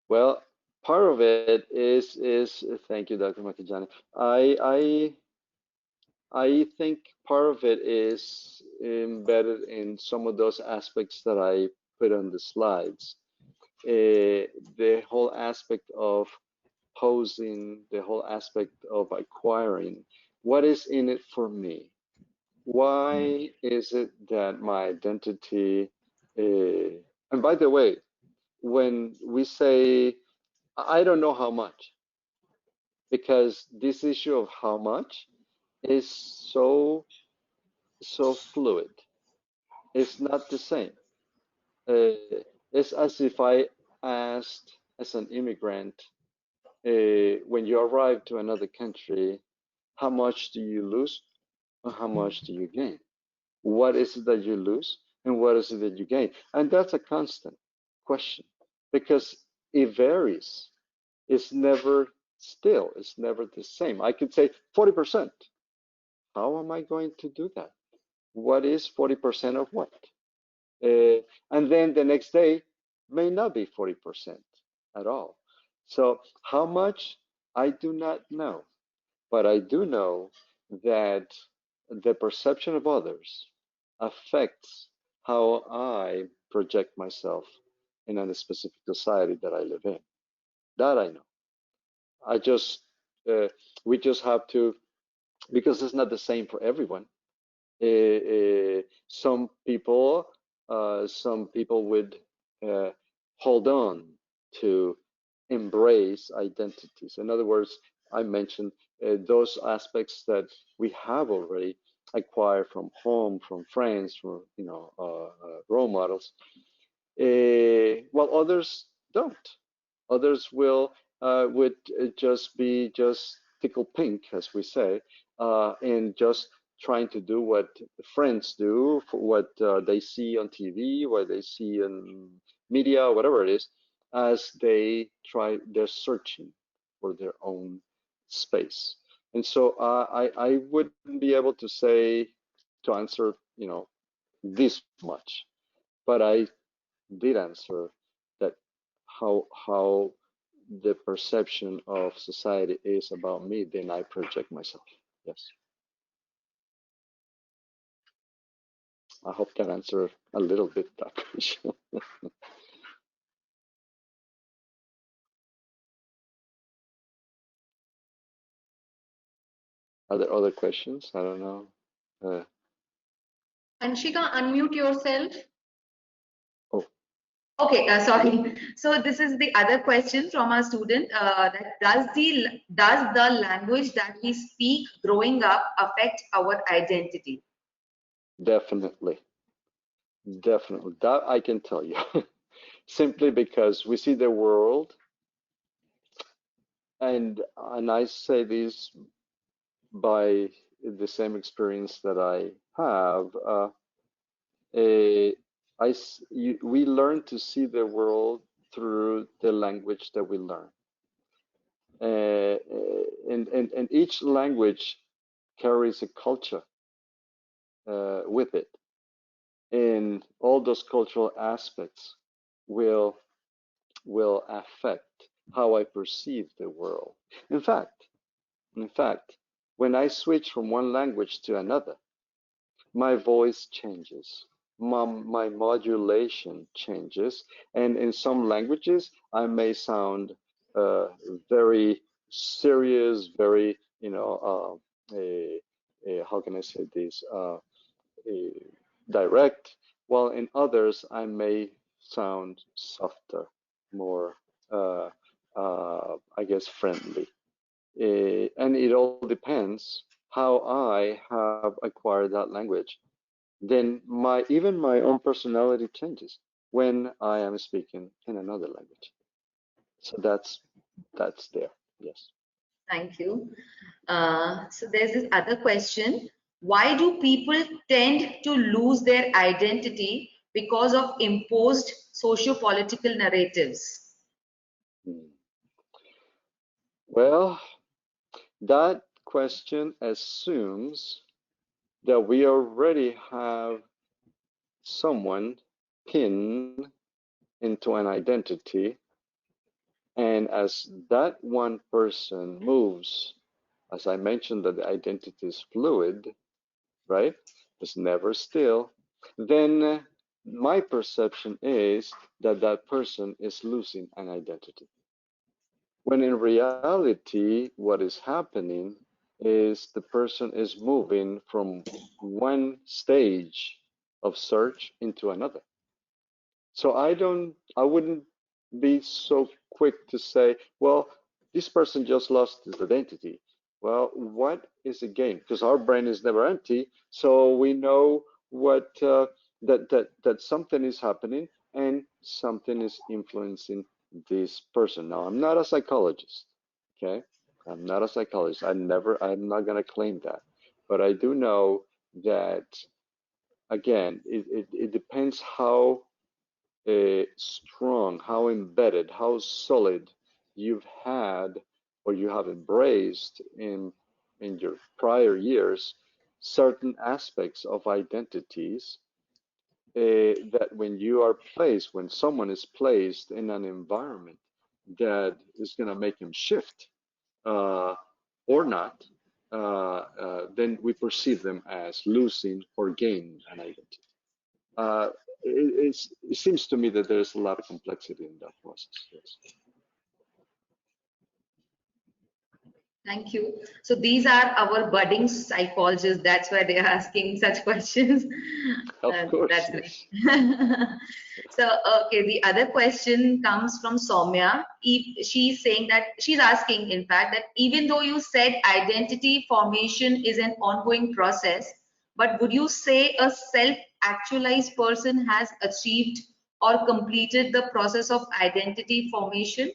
B: Well, part of it is thank you, Dr. Makijani. I think part of it is embedded in some of those aspects that I put on the slides. The whole aspect of posing, the whole aspect of acquiring. What is in it for me? Why is it that my identity, and by the way, when we say, I don't know how much, because this issue of how much is so fluid. It's not the same. It's as if I asked as an immigrant, when you arrive to another country, how much do you lose or how much do you gain? What is it that you lose and what is it that you gain? And that's a constant question because it varies. It's never still, it's never the same. I could say 40%. How am I going to do that? What is 40% of what? And then the next day may not be 40% at all. So how much? I do not know. But I do know that the perception of others affects how I project myself in a specific society that I live in. That I know. I just, we just have to, because it's not the same for everyone. Some people would hold on to embrace identities. In other words, I mentioned those aspects that we have already acquired from home, from friends, from role models, while others don't. Others would just be tickle pink, as we say, and just trying to do what friends do, for what they see on TV, what they see in media, whatever it is, as they're searching for their own space. And so I wouldn't be able to answer, this much, but I did answer that how the perception of society is about me, then I project myself. Yes. I hope that answered a little bit that question. Are there other questions? I don't know.
A: Anshika, unmute yourself.
B: Oh,
C: Okay, sorry. So this is the other question from our student. That does the language that we speak growing up affect our identity?
B: Definitely, definitely. That I can tell you. Simply because we see the world, and I say this by the same experience that I have. Eh, we learn to see the world through the language that we learn. And each language carries a culture with it. And all those cultural aspects will will affect how I perceive the world. In fact, in fact, when I switch from one language to another, my voice changes, my modulation changes, and in some languages, I may sound very serious, very, how can I say this, direct, while in others, I may sound softer, more, uh, I guess, friendly. And it all depends how I have acquired that language. Then even my own personality changes when I am speaking in another language. So that's there. Yes.
C: Thank you. So there's this other question. Why do people tend to lose their identity because of imposed socio-political narratives?
B: Hmm. Well, that question assumes that we already have someone pinned into an identity, and as that one person moves, as I mentioned, that the identity is fluid, right? It's never still. Then my perception is that that person is losing an identity. When in reality, what is happening is the person is moving from one stage of search into another. So I wouldn't be so quick to say, well, this person just lost his identity. Well, what is a gain? Because our brain is never empty, so we know what that something is happening and something is influencing this person. Now, I'm not a psychologist, okay? I'm not a psychologist. I'm not gonna claim that, but I do know that again, it depends how strong, how embedded, how solid you've had or you have embraced in your prior years certain aspects of identities that when someone is placed in an environment that is going to make him shift uh, or not, then we perceive them as losing or gaining an identity. Uh, it seems to me that there's a lot of complexity in that process. Yes.
C: Thank you. So these are our budding psychologists. That's why they're asking such questions.
B: Of course,
C: That's great.
B: yes.
C: So, okay, the other question comes from Soumya. She's saying that, she's asking, in fact, that even though you said identity formation is an ongoing process, but would you say a self-actualized person has achieved or completed the process of identity formation?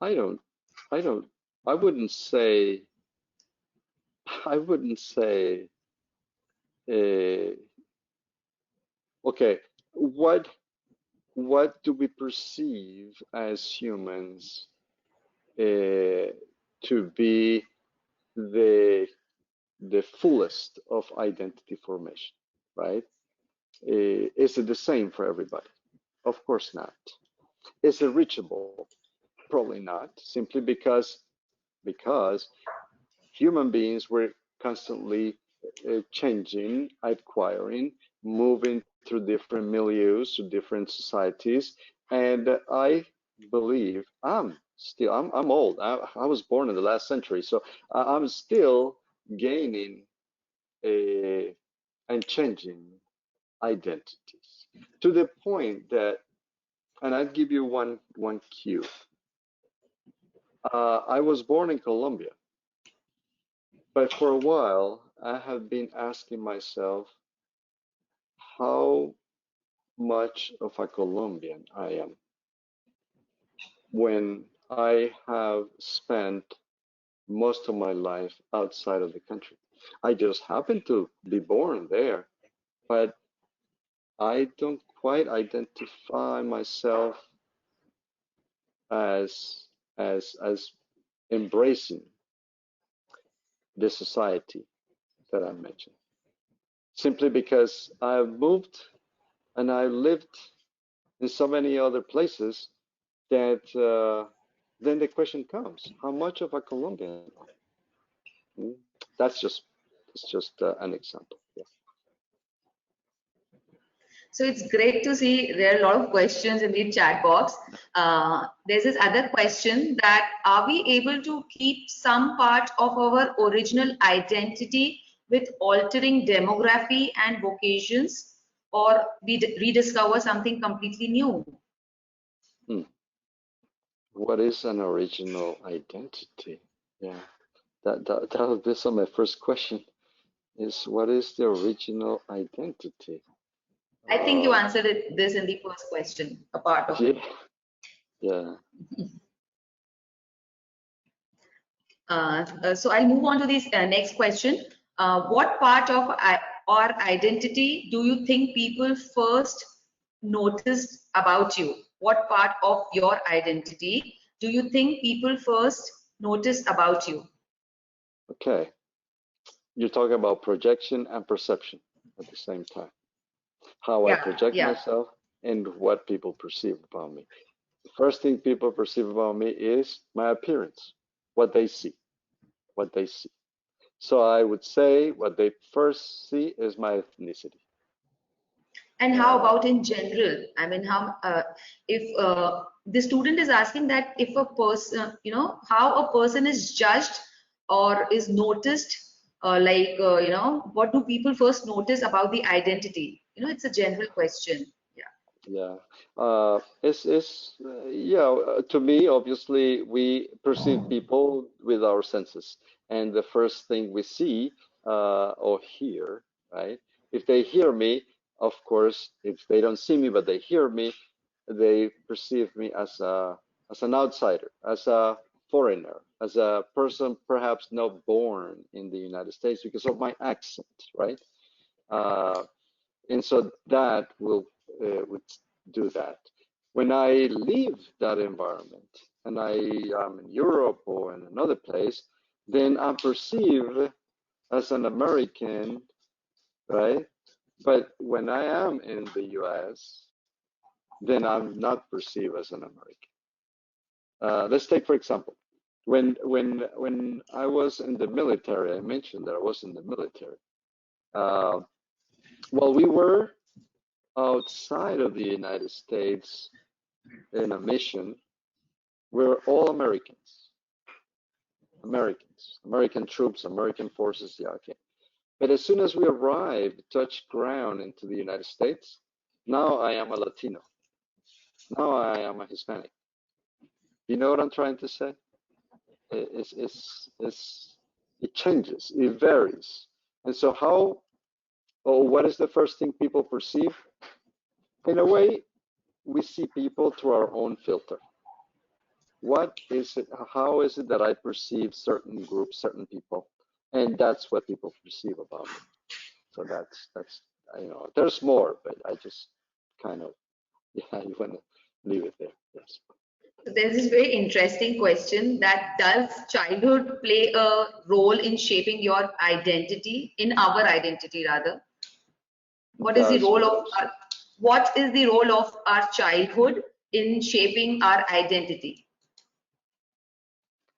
B: I don't, I don't, I wouldn't say, I wouldn't say, uh, okay, what do we perceive as humans to be the the fullest of identity formation, right? Is it the same for everybody? Of course not. Is it reachable? Probably not, simply because human beings were constantly changing, acquiring, moving through different milieus, to different societies, and I believe I'm old. I was born in the last century, so I'm still gaining and changing identities, to the point that, and I'll give you one cue. I was born in Colombia, but for a while I have been asking myself how much of a Colombian I am when I have spent most of my life outside of the country. I just happened to be born there, but I don't quite identify myself as embracing the society that I mentioned. Simply because I've moved and I lived in so many other places that then the question comes: how much of a Colombian am I? That's just an example. Yeah.
C: So it's great to see there are a lot of questions in the chat box. There's this other question that are we able to keep some part of our original identity with altering demography and vocations, or we rediscover something completely new?
B: What is an original identity? Yeah, that would be so my first question is, what is the original identity?
C: I think you answered this in the first question, a part of it.
B: Yeah.
C: So I'll move on to this next question. What part of our identity do you think people first noticed about you? What part of your identity do you think people first noticed about you?
B: Okay. You're talking about projection and perception at the same time. How I project myself and what people perceive about me. The first thing people perceive about me is my appearance, what they see, what they see. So I would say what they first see is my ethnicity.
C: And how about in general? I mean, if the student is asking that if a person, how a person is judged or is noticed, what do people first notice about the identity? It's a general question.
B: Yeah. To me, obviously, we perceive people with our senses, and the first thing we see or hear, right? If they hear me, of course, if they don't see me but they hear me, they perceive me as an outsider, as a foreigner, as a person perhaps not born in the United States because of my accent, right? And so that would do that. When I leave that environment and I am in Europe or in another place, then I'm perceived as an American, right? But when I am in the US, then I'm not perceived as an American. Let's take, for example, when I was in the military, I mentioned that I was in the military. Well, we were outside of the United States in a mission. We're all Americans, American troops, American forces, yeah, okay. But as soon as we arrived, touched ground into the United States, now I am a Latino. Now I am a Hispanic. You know what I'm trying to say? It changes, it varies. And so what is the first thing people perceive? In a way, we see people through our own filter. What is it? How is it that I perceive certain groups, certain people, and that's what people perceive about me. So that's there's more, but I just kind of you want to leave it there. Yes.
C: So there's this very interesting question that does childhood play a role in shaping your identity, in our identity rather? What is the role of our childhood in shaping our identity?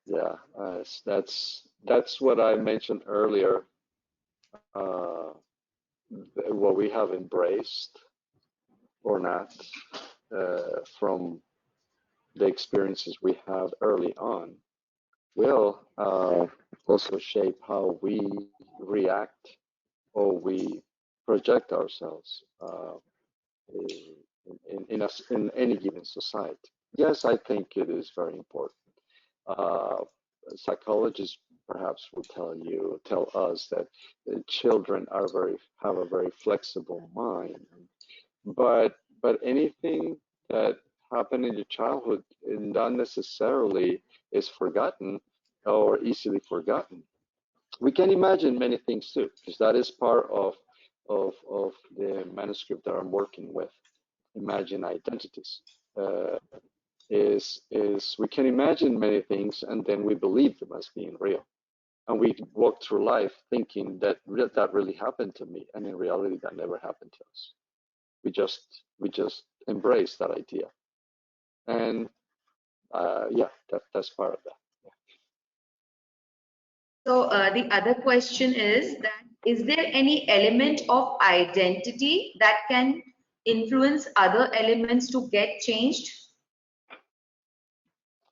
B: Yeah, that's what I mentioned earlier. What we have embraced or not from the experiences we have early on will also shape how we react or we project ourselves in any given society. Yes, I think it is very important. Psychologists perhaps will tell us that children have a very flexible mind, but anything that happened in your childhood not necessarily is forgotten or easily forgotten. We can imagine many things too, because that is part of the manuscript that I'm working with. Imagine identities. Is we can imagine many things and then we believe them as being real, and we walk through life thinking that that really happened to me, and in reality that never happened to us. We just embrace that idea, and yeah, that's part of that.
C: So the other question is that, is there any element of identity that can influence other elements to get changed?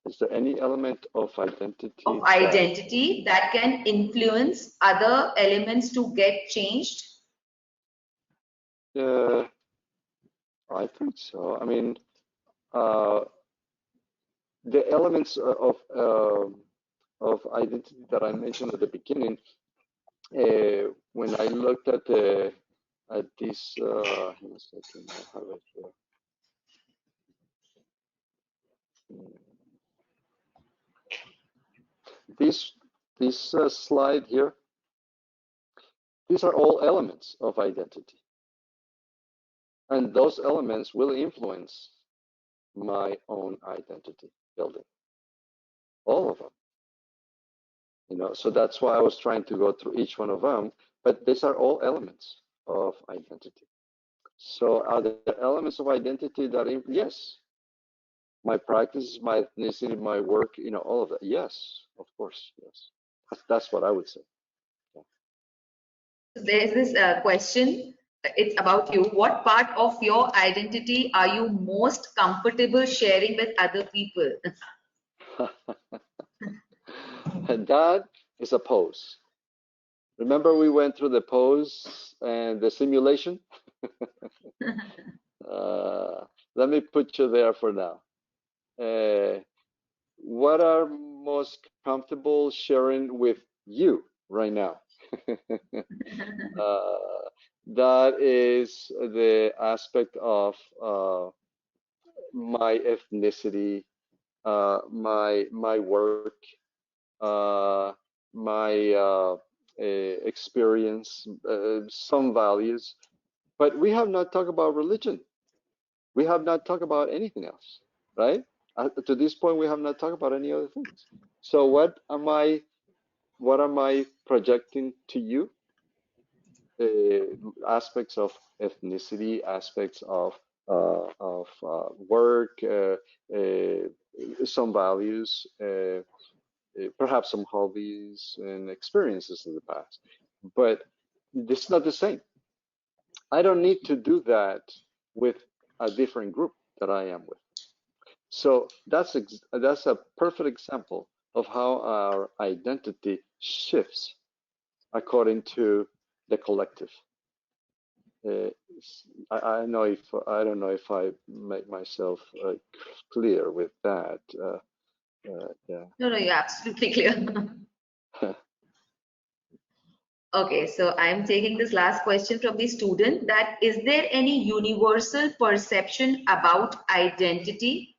B: Is there any element of identity
C: that can influence other elements to get changed?
B: I think so. I mean, the elements of identity that I mentioned at the beginning, when I looked at this, hang on a second, I have it here. This slide here, these are all elements of identity, and those elements will influence my own identity building, all of them. You know, so that's why I was trying to go through each one of them, but these are all elements of identity. So are there elements of identity that, yes, my practice, my ethnicity, my work, you know, all of that? Yes, of course, yes. That's what I would say. Yeah.
C: There's this question, it's about you. What part of your identity are you most comfortable sharing with other people?
B: And that is a pose. Remember we went through the pose and the simulation? Let me put you there for now. What are most comfortable sharing with you right now? That is the aspect of my ethnicity, my work, my experience, some values, but we have not talked about religion. We have not talked about anything else, right? To this point, we have not talked about any other things. So what am I projecting to you? Aspects of ethnicity, aspects of work, some values, perhaps some hobbies and experiences in the past. But this is not the same. I don't need to do that with a different group that I am with. So that's a perfect example of how our identity shifts according to the collective. I don't know if I make myself clear with that. Yeah.
C: No, you're absolutely clear. Okay, so I'm taking this last question from the student, that is there any universal perception about identity?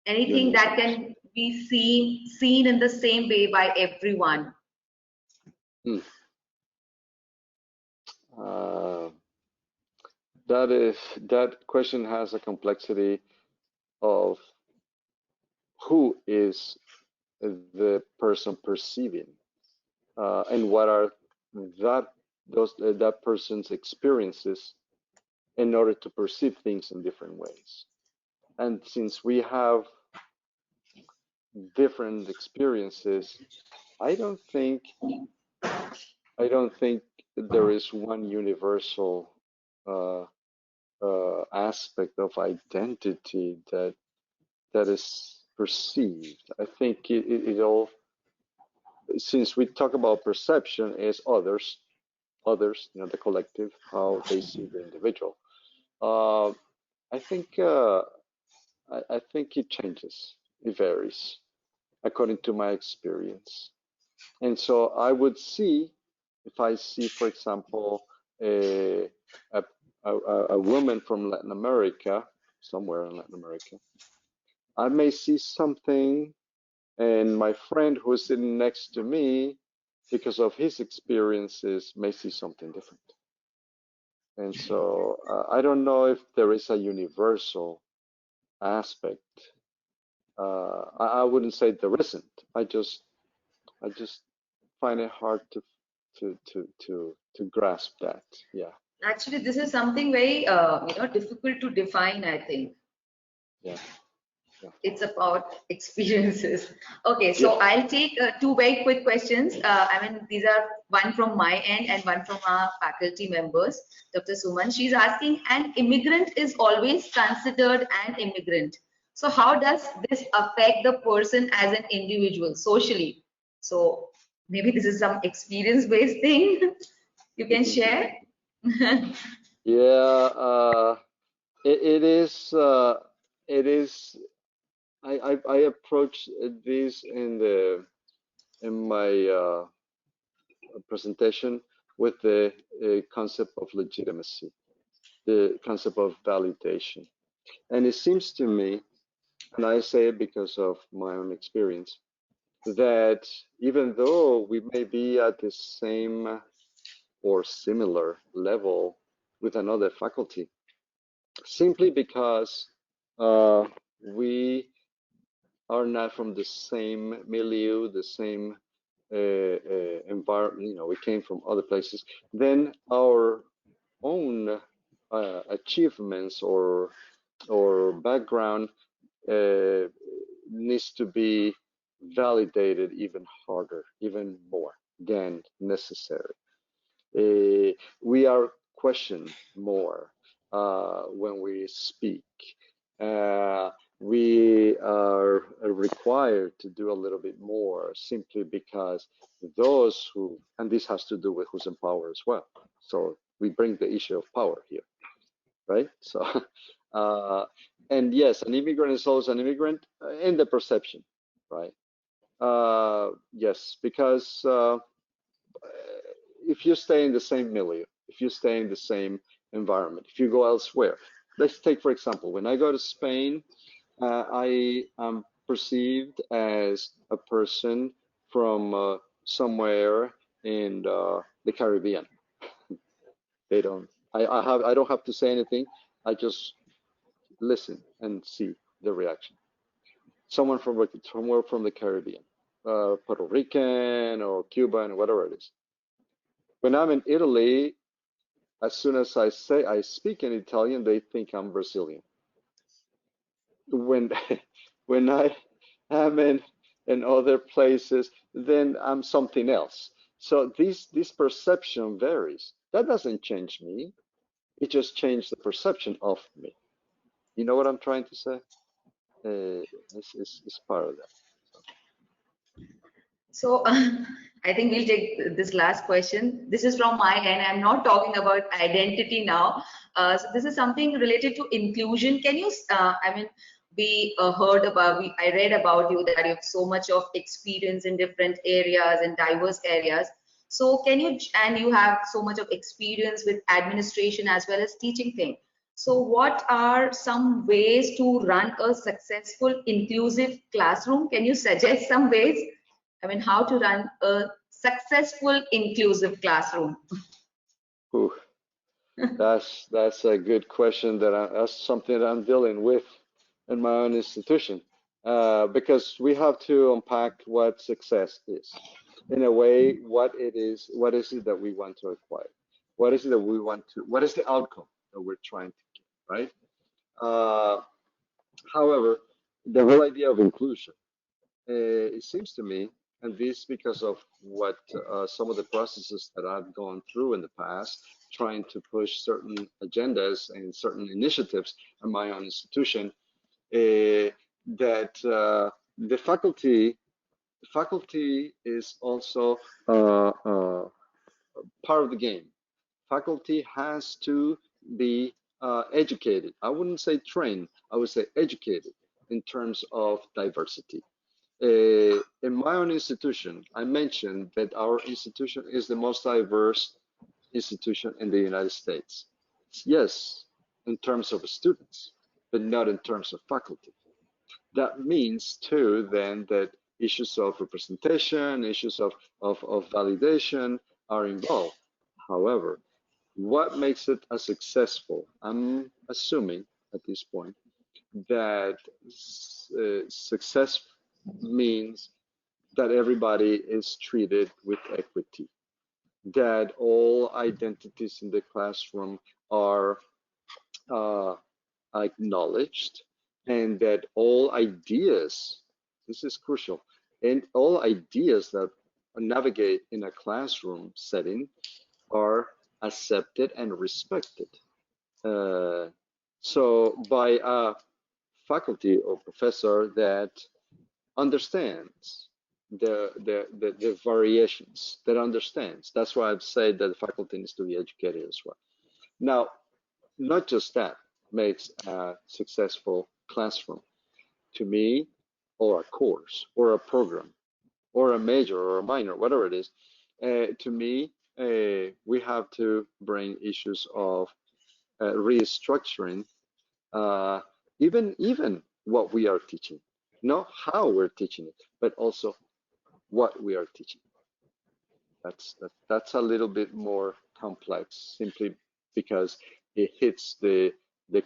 C: Anything that can be seen in the same way by everyone?
B: That question has a complexity of who is the person perceiving, and what are that person's experiences in order to perceive things in different ways. And since we have different experiences, I don't think there is one universal aspect of identity that is perceived. I think it all, since we talk about perception, is others, others, the collective, how they see the individual. I think I think it changes, it varies according to my experience. And so I would see, if I see, for example, a, a, a woman from Latin America, somewhere in Latin America, I may see something, and my friend who is sitting next to me, because of his experiences, may see something different. And so I don't know if there is a universal aspect. I wouldn't say there isn't. I just find it hard to grasp that. Yeah.
C: Actually, this is something very difficult to define, I think.
B: Yeah.
C: It's about experiences. Okay, so
B: Yeah.
C: I'll take two very quick questions. I mean, these are one from my end and one from our faculty members. Dr. Suman, she's asking, an immigrant is always considered an immigrant. So how does this affect the person as an individual socially? So maybe this is some experience-based thing you can share.
B: Yeah. It is. It is. I approach this in my presentation with the concept of legitimacy, the concept of validation. And it seems to me, and I say it because of my own experience, that even though we may be at the same or similar level with another faculty, simply because we are not from the same milieu, the same environment, we came from other places, then our own achievements or background needs to be validated even harder, even more than necessary. We are questioned more when we speak. We are required to do a little bit more simply because those who, and this has to do with who's in power as well. So we bring the issue of power here, right? So, and yes, an immigrant is always an immigrant in the perception, right? Yes, because if you stay in the same milieu, if you stay in the same environment, if you go elsewhere, let's take, for example, when I go to Spain, I am perceived as a person from somewhere in the Caribbean. They don't, I don't have to say anything. I just listen and see the reaction. Someone from somewhere from the Caribbean, Puerto Rican or Cuban or whatever it is. When I'm in Italy, as soon as I say I speak in Italian, they think I'm Brazilian. When when I am in other places, then I'm something else. So this perception varies. That doesn't change me. It just changed the perception of me. You know what I'm trying to say? It's part of that.
C: So I think we'll take this last question. This is from my end. I'm not talking about identity now. So this is something related to inclusion. Can you, I mean, I read about you that you have so much of experience in different areas and diverse areas. So can you, and you have so much of experience with administration as well as teaching thing. So what are some ways to run a successful inclusive classroom? Can you suggest some ways? I mean, how to run a successful inclusive classroom?
B: Ooh, that's a good question. That's something that I'm dealing with in my own institution, because we have to unpack what success is. In a way, what is it that we want to acquire? What is it that we want to? What is the outcome that we're trying to get? Right. However, the whole idea of inclusion, it seems to me, and this because of what some of the processes that I've gone through in the past, trying to push certain agendas and certain initiatives in my own institution, that the faculty is also part of the game. Faculty has to be educated. I wouldn't say trained, I would say educated in terms of diversity. In my own institution, I mentioned that our institution is the most diverse institution in the United States. Yes, in terms of students, but not in terms of faculty. That means too then that issues of representation, issues of validation are involved. However, what makes it a successful? I'm assuming at this point that success means that everybody is treated with equity, that all identities in the classroom are acknowledged, and that all ideas, this is crucial, and all ideas that navigate in a classroom setting are accepted and respected. So by a faculty or professor that understands the variations, that understands. That's why I've said that the faculty needs to be educated as well. Now, not just that makes a successful classroom. To me, or a course, or a program, or a major, or a minor, whatever it is, to me, we have to bring issues of restructuring even what we are teaching, not how we're teaching it, but also what we are teaching. That's a little bit more complex, simply because it hits the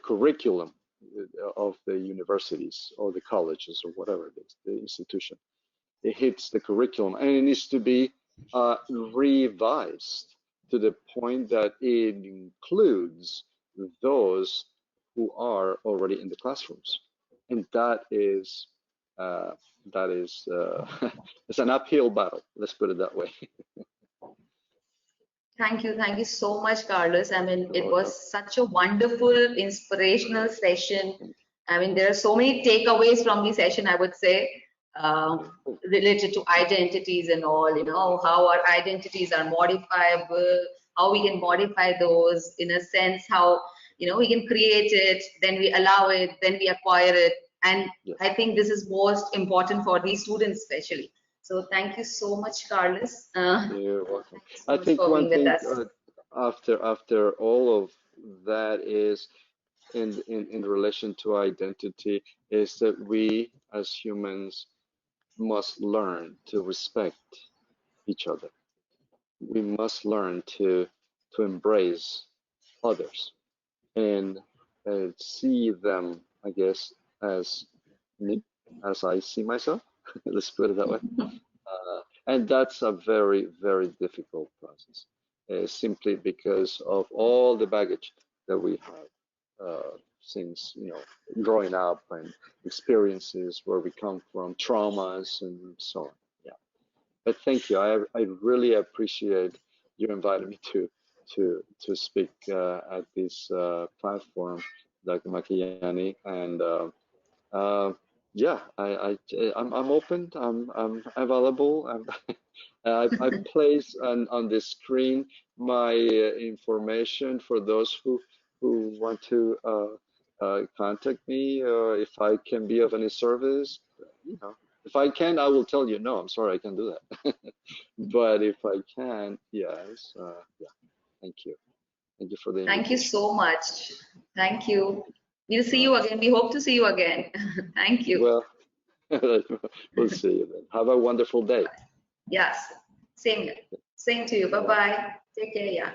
B: curriculum of the universities or the colleges or whatever it is, the institution. It hits the curriculum, and it needs to be revised to the point that it includes those who are already in the classrooms, and that is it's an uphill battle. Let's put it that way.
C: Thank you so much, Carlos. I mean, it was such a wonderful, inspirational session. I mean, there are so many takeaways from the session, I would say, related to identities and all, you know, how our identities are modifiable, how we can modify those, in a sense, how, you know, we can create it, then we allow it, then we acquire it. And
B: Yes.
C: I think this is most important for these students, especially. So thank you so much, Carlos.
B: You're welcome.
C: So
B: I think one thing after all of that is in relation to identity is that we as humans must learn to respect each other. We must learn to embrace others and see them, I guess, as me, as I see myself. Let's put it that way. And that's a very, very difficult process, simply because of all the baggage that we have since, you know, growing up and experiences where we come from, traumas and so on. Yeah. But thank you. I really appreciate you inviting me to speak at this platform, Dr. Makiyani, and yeah, I'm open. I'm available. I place on the screen my information for those who want to contact me. If I can be of any service, you know, if I can, I will tell you. No, I'm sorry, I can't do that. But if I can, yes. Yeah. Thank you. Thank you for the invitation.
C: Thank you so much. Thank you. We'll see you again. We hope to see you again. Thank you.
B: Well, we'll see you then. Have a wonderful day.
C: Yes, same to you. Bye-bye. Take care. Yeah.